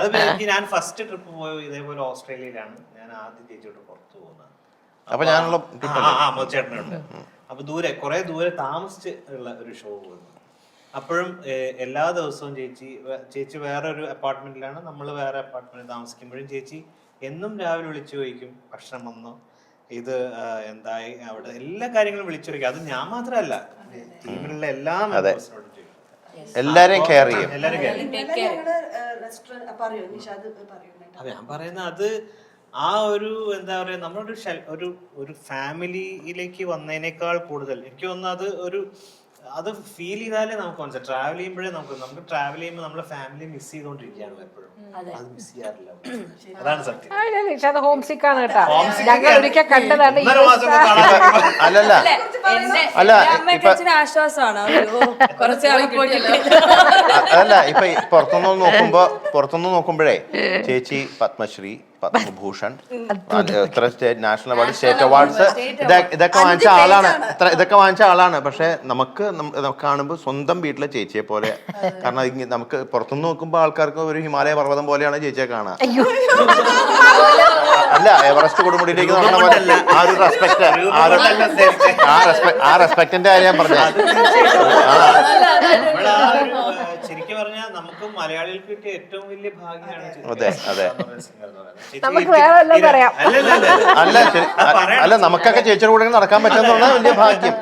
അത് ഞാൻ ഫസ്റ്റ് ട്രിപ്പ് പോയത് ഇതേപോലെ ഓസ്ട്രേലിയയിലാണ്. ഞാൻ ആദ്യം ചേച്ചിയോട് പുറത്തു പോകുന്നത്. അപ്പൊ ഞാനുള്ള ചേട്ടനുണ്ട്. അപ്പൊ കുറെ ദൂരെ താമസിച്ച് ഉള്ള ഒരു ഷോ പോയിരുന്നു. അപ്പോഴും എല്ലാ ദിവസവും ചേച്ചി വേറെ ഒരു അപ്പാർട്ട്മെന്റിലാണ്, നമ്മൾ വേറെ അപ്പാർട്ട്മെന്റിൽ താമസിക്കുമ്പോഴും ചേച്ചി എന്നും രാവിലെ വിളിച്ചു ചോദിക്കും ഭക്ഷണം വന്നോ, ഇത് എന്തായി, അവിടെ എല്ലാ കാര്യങ്ങളും വിളിച്ചു ചോദിക്കും. അത് ഞാൻ മാത്രമല്ല, ടീമിലുള്ള എല്ലാ മെമ്പേഴ്സിനോടും ചോദിക്കും. എല്ലാരെയും കെയർ ചെയ്യും. അതെ, ഞാൻ പറയുന്നത് അത് ആ ഒരു എന്താ പറയാ, നമ്മളൊരു ഒരു ഫാമിലിയിലേക്ക് വന്നതിനേക്കാൾ കൂടുതൽ എനിക്ക് തോന്നുന്നു അത് ഫീൽ ചെയ്താലേ നമുക്ക് മനസ്സിലാവും. ട്രാവൽ ചെയ്യുമ്പോഴേ നമുക്ക് ട്രാവൽ ചെയ്യുമ്പോൾ നമ്മളെ ഫാമിലി മിസ് ചെയ്തോണ്ടിരിക്കുകയാണ് എപ്പോഴും. അത് മിസ് ചെയ്യാറില്ല, അതാണ് സത്യം. അത് ഹോം സിക്ക് ആണ് കേട്ടോ. ഞങ്ങൾ ഒരിക്കൽ കണ്ടതാണ്. അല്ലല്ല അല്ല ആശ്വാസമാണ് അതല്ല, ഇപ്പൊ പുറത്തുനിന്ന് നോക്കുമ്പോഴേ ചേച്ചി Padma Shri, Padma Bhushan, national award, state awards ഇതൊക്കെ വാങ്ങിച്ച ആളാണ്. പക്ഷെ നമുക്ക് കാണുമ്പോൾ സ്വന്തം വീട്ടിലെ ചേച്ചിയെ പോലെ, കാരണം നമുക്ക് പുറത്തുനിന്ന് നോക്കുമ്പോൾ ആൾക്കാർക്ക് ഒരു ഹിമാലയ പർവ്വതം പോലെയാണ് ചേച്ചിയെ കാണാൻ. അല്ല, എവറസ്റ്റ് കൊടുമുടിയിലേക്ക് നോക്കുന്ന പോലെ ആ ഒരു റെസ്പെക്ട്, ആ റെസ്പെക്ടിന്റെ കാര്യം ഞാൻ പറഞ്ഞത്. ശരിക്കും പറഞ്ഞാൽ നമുക്ക് മലയാളികൾക്ക് കിട്ടിയ ഏറ്റവും വലിയ ഭാഗ്യമാണ്. അതെ അതെ. നമുക്ക് വേറെ പറയാം. അല്ല, നമുക്കൊക്കെ ചേച്ചിയുടെ കൂടെ നടക്കാൻ പറ്റുന്ന വലിയ ഭാഗ്യം.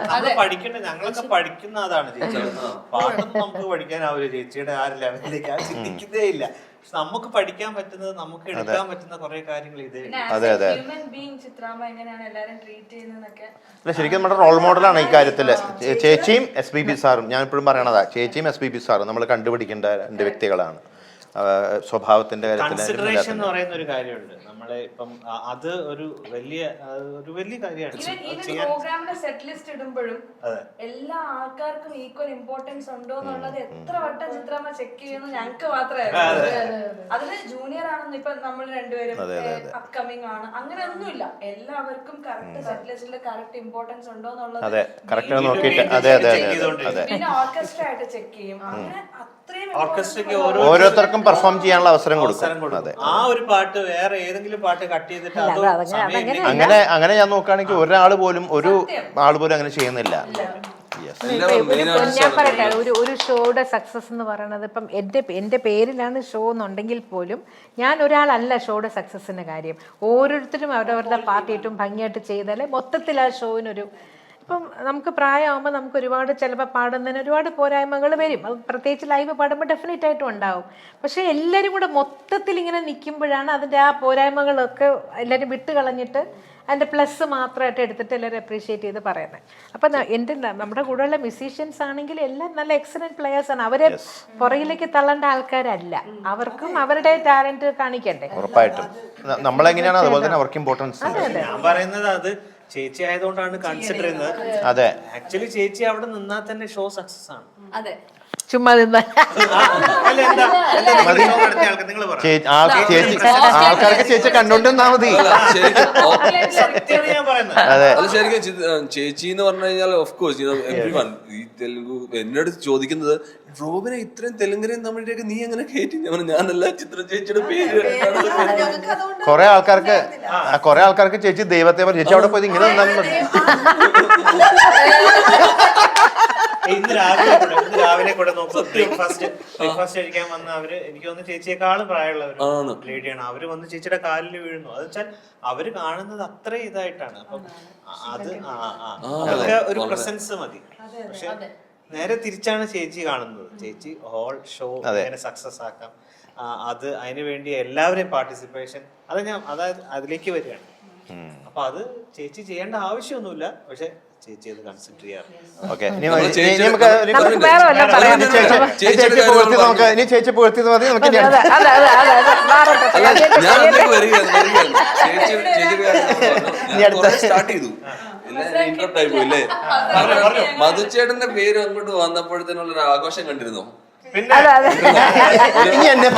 ഞങ്ങളൊക്കെ പഠിക്കുന്ന അതാണ്. ചേച്ചി പാട്ടൊന്നും നമുക്ക് പഠിക്കാനാവില്ല, ചേച്ചിയുടെ ആ ലെവലിലേക്ക് ആ ചിന്തിക്കുന്നേ ഇല്ല. നമുക്ക് പഠിക്കാൻ പറ്റുന്നത്, നമുക്ക് എടുക്കാൻ പറ്റുന്ന കുറെ കാര്യങ്ങൾ ഇതേ. അതെ അതെ. അല്ല, ശരിക്കും നമ്മുടെ റോൾ മോഡലാണ് ഈ കാര്യത്തില്. ചേച്ചിയും SPB സാറും, ഞാൻ ഇപ്പോഴും പറയണതാ, ചേച്ചിയും SPB സാറും നമ്മൾ കണ്ടുപിടിക്കേണ്ട രണ്ട് വ്യക്തികളാണ്. സ്വഭാവത്തിന്റെ കൺസിഡറേഷൻ എന്ന് പറയുന്ന ഒരു കാര്യമുണ്ട് നമ്മളെ ഇപ്പം. അത് ഒരു വലിയ കാര്യമാണ്. പ്രോഗ്രാമിന്റെ സെറ്റ് ലിസ്റ്റ് ഇടുമ്പോഴും എല്ലാ ആൾക്കാർക്കും ഈക്വൽ ഇമ്പോർട്ടൻസ് ഉണ്ടോ എന്നുള്ളത് എത്ര വട്ടം ചിത്രമ്മ ചെക്ക് ചെയ്യുന്നു ഞങ്ങൾക്ക് മാത്രമേ. അതില് ജൂനിയർ ആണെന്ന് ഇപ്പൊ നമ്മൾ രണ്ടുപേരും അപ്കമിങ് ആണ്, അങ്ങനെ ഒന്നുമില്ല. എല്ലാവർക്കും കറക്റ്റ് സെറ്റ് ലിസ്റ്റിൽ കറക്റ്റ് ഇമ്പോർട്ടൻസ് ഉണ്ടോ എന്നുള്ളത് പിന്നെ ഓർക്കസ്ട്ര ആയിട്ട് ചെക്ക് ചെയ്യും. അങ്ങനെ ഓർക്കസ്ട്രയ്ക്ക് ഓരോരുത്തർക്കും പെർഫോം ചെയ്യാനുള്ള അവസരം കൊടുക്കും. ആ ഒരു പാട്ട് വേറെ ഏതെങ്കിലും പാട്ട് കട്ട് ചെയ്തിട്ട് അങ്ങനെ ഞാൻ നോക്കുകയാണെങ്കിൽ ഒരാൾ പോലും അങ്ങനെ ചെയ്യുന്നില്ല. ഞാൻ പറയട്ടെ, ഒരു ഷോയുടെ സക്സസ് എന്ന് പറയുന്നത് ഇപ്പം എൻ്റെ പേരിലാണ് ഷോ എന്നുണ്ടെങ്കിൽ പോലും ഞാൻ ഒരാളല്ല ഷോയുടെ സക്സസിന്റെ കാര്യം. ഓരോരുത്തരും അവരവരുടെ പാർട്ടി ഏറ്റവും ഭംഗിയായിട്ട് ചെയ്താലേ മൊത്തത്തിൽ ആ ഷോവിനൊരു. ഇപ്പം നമുക്ക് പ്രായമാകുമ്പോൾ നമുക്ക് ഒരുപാട് ചിലപ്പോൾ പാടുന്നതിന് ഒരുപാട് പോരായ്മകൾ വരും. അത് പ്രത്യേകിച്ച് ലൈവ് പാടുമ്പോൾ ഡെഫിനറ്റ് ആയിട്ടും ഉണ്ടാവും. പക്ഷേ എല്ലാവരും കൂടെ മൊത്തത്തിൽ ഇങ്ങനെ നിൽക്കുമ്പോഴാണ് അതിൻ്റെ ആ പോരായ്മകളൊക്കെ എല്ലാവരും വിട്ട് കളഞ്ഞിട്ട് അതിൻ്റെ പ്ലസ് മാത്രമായിട്ട് എടുത്തിട്ട് എല്ലാവരും അപ്രീഷിയേറ്റ് ചെയ്ത് പറയുന്നത്. അപ്പം നമ്മുടെ കൂടെയുള്ള മ്യൂസീഷ്യൻസ് ആണെങ്കിൽ എല്ലാം നല്ല എക്സലന്റ് പ്ലെയേഴ്സാണ്. അവരെ പുറകിലേക്ക് തള്ളേണ്ട ആൾക്കാരല്ല. അവർക്കും അവരുടെ ടാലന്റ് കാണിക്കണ്ടേ. ഉറപ്പായിട്ടും നമ്മളെങ്ങനെയാണ് അതുപോലെ തന്നെ അവർക്ക് ഇമ്പോർട്ടൻസ്. ഞാൻ പറയുന്നത് അത് ചേച്ചി ആയതുകൊണ്ടാണ് കൺസിഡർ ചെയ്യുന്നത്. അതെ, ആക്ച്വലി ചേച്ചി അവിടെ നിന്നാൽ തന്നെ ഷോ സക്സസ് ആണ്. അതെ, ചുമ്മാ ആൾക്കാർക്ക് ചേച്ചി കണ്ടോണ്ടിരുന്നാ മതി. ചേച്ചി എന്ന് പറഞ്ഞു കഴിഞ്ഞാൽ ഓഫ് കോഴ്സ് എവ്രിവൺ ഈ തെലുങ്കു എന്നോട് ചോദിക്കുന്നത്, റോബിനെ ഇത്രയും തെലുങ്കിനെയും തമിഴിലേക്ക് നീ എങ്ങനെ കേട്ടി? ഞാനല്ല, ചിത്ര ചേച്ചിയുടെ പേര്. കുറെ ആൾക്കാർക്ക് ചേച്ചി ദൈവത്തെ പോലെ, ചേച്ചി അവിടെ പോയത് ഇങ്ങനെ നിന്നാലും മതി. ഇന്ന് രാവിലെ കൂടെ നോക്കും ബ്രേക്ക്ഫാസ്റ്റ് കഴിക്കാൻ വന്ന അവര്, എനിക്ക് തോന്നുന്നു ചേച്ചിയെക്കാളും പ്രായമുള്ളവര് ലേഡിയാണ്. അവര് വന്ന് ചേച്ചിയുടെ കാലിൽ വീഴുന്നു. അത് വെച്ചാൽ അവര് കാണുന്നത് അത്ര ഇതായിട്ടാണ്. അപ്പം അത് അതൊക്കെ ഒരു പ്രസൻസ് മതി. പക്ഷെ നേരെ തിരിച്ചാണ് ചേച്ചി കാണുന്നത്. ചേച്ചി ഹോൾ ഷോ എങ്ങനെ സക്സസ് ആക്കാം, അത് അതിനു വേണ്ടി എല്ലാവരെയും പാർട്ടിസിപ്പേഷൻ, അതായത് അതിലേക്ക് വരികയാണ്. അപ്പൊ അത് ചേച്ചി ചെയ്യേണ്ട ആവശ്യമൊന്നുമില്ല. പക്ഷെ ചേച്ചി അത് കൺസിഡർ ചെയ്യാറ്. ചേച്ചി പുകഴ്ത്തിയത് മതി. നമുക്ക് സ്റ്റാർട്ട് ചെയ്തു. മധുചേട്ടന്റെ പേര് അങ്ങോട്ട് വന്നപ്പോഴത്തേനുള്ള ഒരു ആഘോഷം കണ്ടിരുന്നോ? പിന്നെ എന്നെ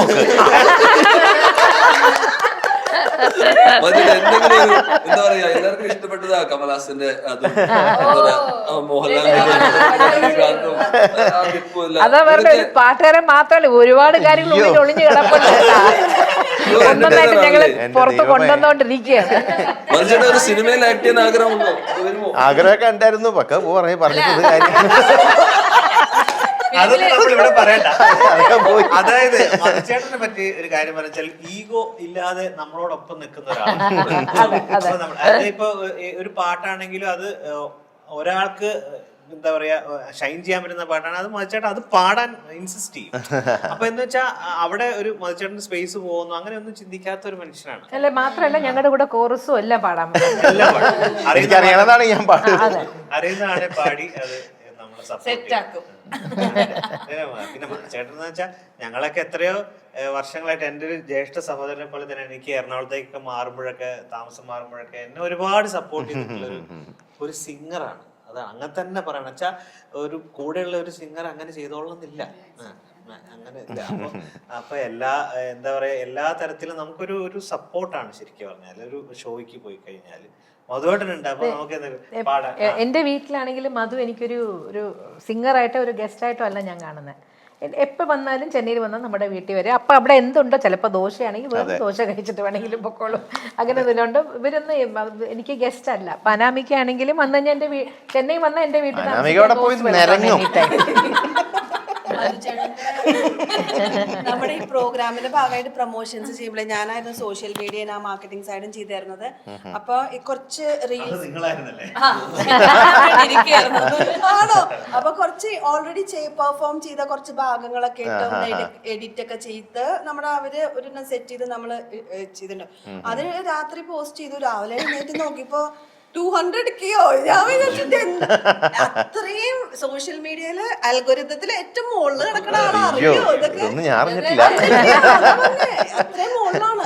എന്തെങ്കിലും എന്താ പറയാ, എല്ലാവർക്കും ഇഷ്ടപ്പെട്ടതാ കമൽഹാസന്റെ അതും മോഹൻലാലിന്റെ. അതാ പറഞ്ഞ ഒരു പാട്ടുകാരൻ മാത്രമല്ല, ഒരുപാട് കാര്യങ്ങൾ ഒളിഞ്ഞു കിടപ്പുണ്ട്. ഒന്നൊന്നായിട്ട് ഞങ്ങള് എന്റെ പുറത്ത് ദൈവമേ. കൊണ്ടുവന്നോണ്ടിരിക്കുകയാണ്. മനുഷ്യന്റെ ഒരു സിനിമയിൽ ആക്ട് ചെയ്യുന്ന ആഗ്രഹമുണ്ടോ? വരുമോ? ആഗ്രഹമൊക്കെ ഉണ്ടായിരുന്നു, പക്ക പറഞ്ഞിട്ട് കാര്യം അതൊന്നും നമ്മൾ ഇവിടെ പറയണ്ട. അതൊക്കെ പോയി. അതായത് മധുചേട്ടനെ പറ്റി ഒരു കാര്യം പറഞ്ഞാൽ ഈഗോ ഇല്ലാതെ നമ്മളോടൊപ്പം നിൽക്കുന്ന ഒരാളാണ്. ഇപ്പൊ ഒരു പാട്ടാണെങ്കിലും അത് ഒരാൾക്ക് എന്താ പറയാ ഷൈൻ ചെയ്യാൻ പറ്റുന്ന പാട്ടാണ് അത്. മധുചേട്ടൻ അത് പാടാൻ ഇൻസിസ്റ്റ് ചെയ്യും. അപ്പൊ എന്ന് വെച്ചാൽ അവിടെ ഒരു മധുചേട്ടന് സ്പേസ് പോകുന്നു അങ്ങനെയൊന്നും ചിന്തിക്കാത്ത ഒരു മനുഷ്യനാണ്. അല്ല മാത്രല്ല ഞങ്ങളുടെ കൂടെ കോറസും എല്ലാം പാടാൻ പറ്റും. എല്ലാം പാടും. എനിക്കറിയണതാണ് ഞാൻ പാടുന്നത്. അറിയുന്നതാണ് പാടി അത് നമ്മളെ സപ്പോർട്ട് സെറ്റാക്കും. പിന്നെ മധുചേട്ടൻ എന്ന് വെച്ചാൽ ഞങ്ങളൊക്കെ എത്രയോ വർഷങ്ങളായിട്ട് എൻ്റെ ഒരു ജ്യേഷ്ഠ സഹോദരനെ പോലെ തന്നെ എനിക്ക് എറണാകുളത്തേക്കൊക്കെ മാറുമ്പോഴൊക്കെ താമസം മാറുമ്പോഴൊക്കെ എന്നെ ഒരുപാട് സപ്പോർട്ട് ചെയ്തിട്ടുള്ള ഒരു സിംഗറാണ്. അത് അങ്ങനെ തന്നെ പറയണം. വെച്ചാൽ ഒരു കൂടെയുള്ള ഒരു സിംഗർ അങ്ങനെ ചെയ്തോളണമെന്നില്ല, അങ്ങനെ ഇല്ല. അപ്പൊ എന്താ പറയാ എല്ലാ തരത്തിലും നമുക്കൊരു ഒരു സപ്പോർട്ടാണ് ശരിക്കും പറഞ്ഞാൽ ഒരു ഷോയ്ക്ക് പോയി കഴിഞ്ഞാല്. മധുവായിട്ടുണ്ട്. അപ്പൊ നമുക്ക് പാടാൻ എൻ്റെ വീട്ടിലാണെങ്കിലും മധു എനിക്കൊരു സിംഗറായിട്ടോ ഒരു ഗസ്റ്റായിട്ടോ അല്ല ഞാൻ കാണുന്നത്. എപ്പോൾ വന്നാലും ചെന്നൈയിൽ വന്നാൽ നമ്മുടെ വീട്ടിൽ വരും. അപ്പം അവിടെ എന്തുണ്ടോ, ചിലപ്പോൾ ദോശയാണെങ്കിൽ വേറെ ദോശ കഴിച്ചിട്ട് വേണമെങ്കിലും പൊക്കോളും. അങ്ങനെ ഇതിലുണ്ട്. ഇവരൊന്നും എനിക്ക് ഗസ്റ്റ് അല്ല. പനാമിക്കാണെങ്കിലും വന്നു കഴിഞ്ഞാൽ എൻ്റെ ചെന്നൈ വന്നാൽ എൻ്റെ വീട്ടിൽ നമ്മുടെ ഈ പ്രോഗ്രാമിന്റെ ഭാഗമായിട്ട് പ്രൊമോഷൻസ് ചെയ്യുമ്പോൾ ഞാനായിരുന്നു സോഷ്യൽ മീഡിയ മാർക്കറ്റിംഗ് സൈഡും ചെയ്തിരുന്നത്. അപ്പൊ കുറച്ച് റീൽസ് ആണോ, അപ്പൊ കുറച്ച് ഓൾറെഡി പെർഫോം ചെയ്ത കുറച്ച് ഭാഗങ്ങളൊക്കെ ഇട്ട് എഡിറ്റ് ഒക്കെ ചെയ്ത് നമ്മുടെ അവര് ഒരു സെറ്റ് ചെയ്ത് നമ്മള് ചെയ്തിട്ടുണ്ട്. അത് രാത്രി പോസ്റ്റ് ചെയ്തു. രാവിലെ എഴുന്നേറ്റ് നോക്കിയപ്പോ 200K-യോ. ഞാൻ വിചാരിച്ചിട്ട് അത്രയും സോഷ്യൽ മീഡിയയില് അൽഗോരിതത്തിൽ ഏറ്റവും മുകളിൽ കിടക്കണ ആളാ. അറിയോ ഇതൊക്കെ? ഞാൻ അറിഞ്ഞിട്ടില്ല. അത്രയും മുകളിലാണ്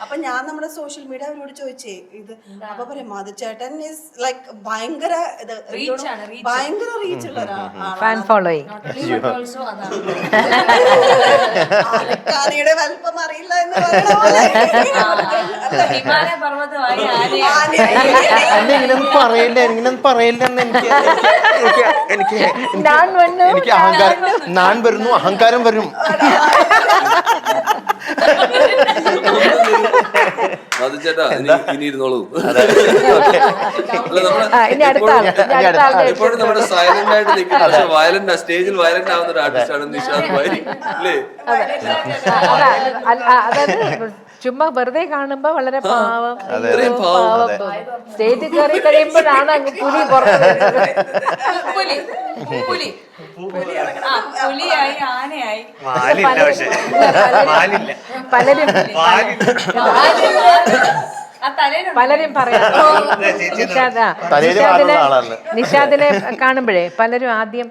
അപ്പൊ ഞാൻ നമ്മുടെ സോഷ്യൽ മീഡിയ അവരോട് ചോദിച്ചേ ഇത്. അപ്പൊ പറയാം മധുചേട്ടൻ ഈസ് ലൈക്ക് ഭയങ്കര ഭയങ്കര റീച്ച് ഉള്ള ഫാൻ ഫോളോയിങ്. ആനയുടെ വലിപ്പം അറിയില്ല എന്ന് പറയുന്ന ഹിമാലയ പർവ്വതമായി ഇങ്ങനൊന്നും പറയില്ല, ഇങ്ങനൊന്നും പറയില്ലെന്ന് എനിക്ക് അഹങ്കാരം. ഞാൻ വരുന്നു, അഹങ്കാരം വരും. മധുചേട്ടാ ഇനി ഇരുന്നോളൂ. എപ്പോഴും നമ്മുടെ സൈലന്റ് ആയിട്ട് നിൽക്കുന്ന പക്ഷെ വയലന്റ് സ്റ്റേജിൽ വയലന്റ് ആവുന്ന ഒരു ആർട്ടിസ്റ്റാണ് നിഷാദ് ഭായി അല്ലേ? അതായത് ചുമ്മാ വെറുതെ കാണുമ്പോ വളരെ പാവം. സ്റ്റേജിൽ കയറി കഴിയുമ്പോഴാണ് അങ്ങ് പുലി പുലിയായി ആനയായി പലരും പറയാം. നിഷാദിനെ കാണുമ്പോഴേ പലരും ആദ്യം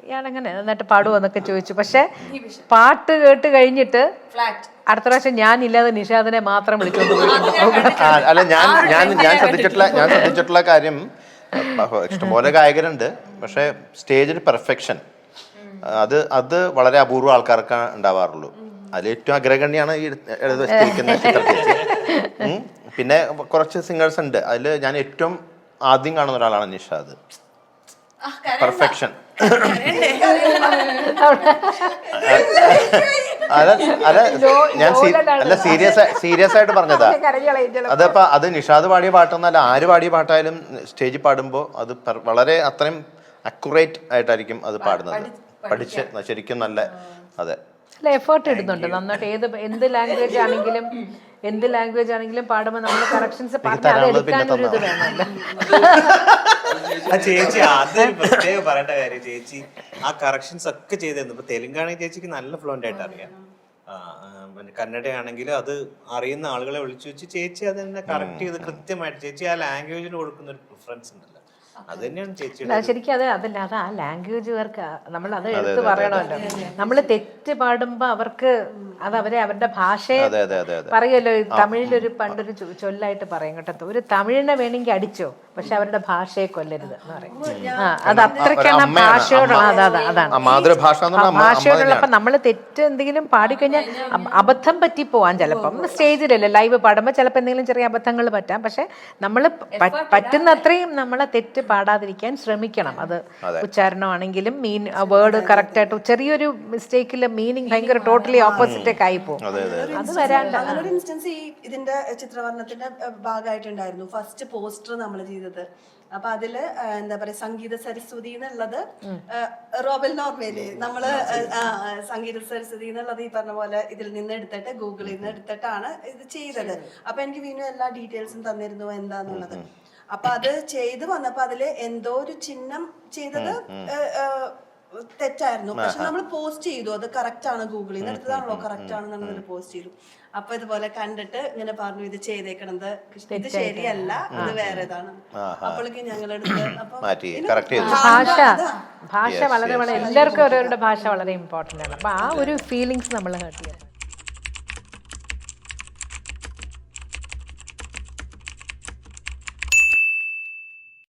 ഇയാളെങ്ങനെ എന്നിട്ട് പാടുമോ എന്നൊക്കെ ചോദിച്ചു. പക്ഷെ പാട്ട് കേട്ട് കഴിഞ്ഞിട്ട് അടുത്ത പ്രാവശ്യം ഞാനില്ലാതെ നിഷാദിനെ മാത്രം വിളിച്ചോണ്ട് പോയിട്ടുണ്ട്. അല്ല ഞാൻ ശ്രദ്ധിച്ചിട്ടുള്ള കാര്യം, ഇഷ്ടംപോലെ ഗായകരുണ്ട്, പക്ഷെ സ്റ്റേജിൽ പെർഫെക്ഷൻ അത് വളരെ അപൂർവ ആൾക്കാർക്കാണ് ഉണ്ടാവാറുള്ളൂ. അതിൽ ഏറ്റവും അഗ്രഗണ്യാണ് ഈ ഇടതുവശത്തിരിക്കുന്ന ചിത്രത്തിൽ. പിന്നെ കുറച്ച് സിംഗേഴ്സ് ഉണ്ട്. അതിൽ ഞാൻ ഏറ്റവും ആദ്യം കാണുന്ന ഒരാളാണ് നിഷാദ്. പെർഫെക്ഷൻ. ഞാൻ സീരിയസ് ആയിട്ട് പറഞ്ഞതാ. അതപ്പോ അത് നിഷാദ് പാടിയ പാട്ടൊന്നല്ല, ആര് പാടിയ പാട്ടായാലും സ്റ്റേജിൽ പാടുമ്പോ അത് വളരെ അത്രയും അക്യുറേറ്റ് ആയിട്ടായിരിക്കും അത് പാടുന്നത്. പഠിച്ച് ശരിക്കും നല്ല അതെ എഫേർട്ട് ഇടുന്നുണ്ട് നന്നായിട്ട്. എന്ത് ലാംഗ്വേജ് ആണെങ്കിലും പാടുമ്പോൾ നമ്മൾ കറക്ഷൻസ് എടുക്കാനൊരു ഇത് വേണമല്ലോ. ചേച്ചി അത് പ്രത്യേകം പറയേണ്ട കാര്യം, ചേച്ചി ആ കറക്ഷൻസ് ഒക്കെ ചെയ്തിരുന്നു. ഇപ്പൊ തെലുങ്കാണെങ്കിൽ ചേച്ചിക്ക് നല്ല ഫ്ലുവന്റ് ആയിട്ട് അറിയാം. കന്നഡയാണെങ്കിലും അത് അറിയുന്ന ആളുകളെ വിളിച്ചു വെച്ച് ചേച്ചി അത് തന്നെ കറക്റ്റ് ചെയ്ത് കൃത്യമായിട്ട് ചേച്ചി ആ ലാംഗ്വേജിന് കൊടുക്കുന്ന ഒരു പ്രിഫറൻസ് ഉണ്ടല്ലോ. അത് തന്നെയാണ് ചേച്ചിയുടെ. ശരിക്കും അതല്ല, അത് ആ ലാംഗ്വേജുകാർക്ക് നമ്മൾ അത് എടുത്ത് പറയണമല്ലോ. നമ്മൾ തെറ്റ് പാടുമ്പോ അവർക്ക് അത് അവരുടെ ഭാഷയെ പറയുമല്ലോ. തമിഴിലൊരു പണ്ടൊരു ചൊല്ലായിട്ട് പറയും കേട്ടോ, ഒരു തമിഴിനെ വേണമെങ്കിൽ അടിച്ചോ പക്ഷെ അവരുടെ ഭാഷയെ കൊല്ലരുത് എന്ന് പറയും. അത് അത്രയ്ക്കാണ് ഭാഷയോടുള്ള അതാണ് ഭാഷയോടുള്ള. അപ്പൊ നമ്മള് തെറ്റ് എന്തെങ്കിലും പാടിക്കഴിഞ്ഞാൽ അബദ്ധം പറ്റിപ്പോവാൻ ചിലപ്പം സ്റ്റേജിലല്ലേ ലൈവ് പാടുമ്പോൾ ചിലപ്പോൾ എന്തെങ്കിലും ചെറിയ അബദ്ധങ്ങൾ പറ്റാം. പക്ഷെ നമ്മൾ പറ്റുന്ന അത്രയും നമ്മളെ തെറ്റ് പാടാതിരിക്കാൻ ശ്രമിക്കണം. അത് ഉച്ചാരണമാണെങ്കിലും വേർഡ് കറക്റ്റായിട്ട് ചെറിയൊരു മിസ്റ്റേക്കിൽ മീനിങ് ഭയങ്കര ടോട്ടലി ഓപ്പോസിറ്റൊക്കെ ആയി പോകും. അത് വരാണ്ട് അങ്ങനൊരു ഇൻസ്റ്റൻസ് ഈ ഇതിന്റെ ചിത്രവർണ്ണത്തിന്റെ ഭാഗമായിട്ടുണ്ടായിരുന്നു. ഫസ്റ്റ് പോസ്റ്റർ നമ്മൾ ചെയ്തത്. അപ്പൊ അതില് എന്താ പറയാ സംഗീത സരസ്വതി എന്നുള്ളത് റോബൽ നോർമയില് നമ്മള് സംഗീത സരസ്വതി എന്നുള്ളത് ഈ പറഞ്ഞ പോലെ ഇതിൽ നിന്ന് എടുത്തിട്ട് ഗൂഗിളിൽ നിന്ന് എടുത്തിട്ടാണ് ഇത് ചെയ്തത്. അപ്പൊ എനിക്ക് വീണ്ടും എല്ലാ ഡീറ്റെയിൽസും തന്നിരുന്നു എന്താന്നുള്ളത്. അപ്പൊ അത് ചെയ്ത് വന്നപ്പോ അതില് എന്തോ ഒരു ചിഹ്നം ചെയ്തത് തെറ്റായിരുന്നു. പക്ഷെ നമ്മൾ പോസ്റ്റ് ചെയ്തു അത് കറക്റ്റ് ആണ്, ഗൂഗിളിൽ നിന്ന് എടുത്തതാണല്ലോ കറക്റ്റ് ആണെന്നുള്ളത് പോസ്റ്റ് ചെയ്തു. അപ്പൊ ഇതുപോലെ കണ്ടിട്ട് ഇങ്ങനെ പറഞ്ഞു ഇത് ചെയ്തേക്കണത് ഇത് ശരിയല്ല, ഇത് വേറെതാണ്. അപ്പോഴേക്കും ഞങ്ങളെടുത്ത് ഭാഷ വളരെ വളരെ എല്ലാവർക്കും ഓരോരുടെ ഭാഷ വളരെ ഇമ്പോർട്ടൻ്റ് ആണ്. അപ്പൊ ആ ഒരു ഫീലിങ്സ് നമ്മൾ ഹേർട്ട് ചെയ്യണം.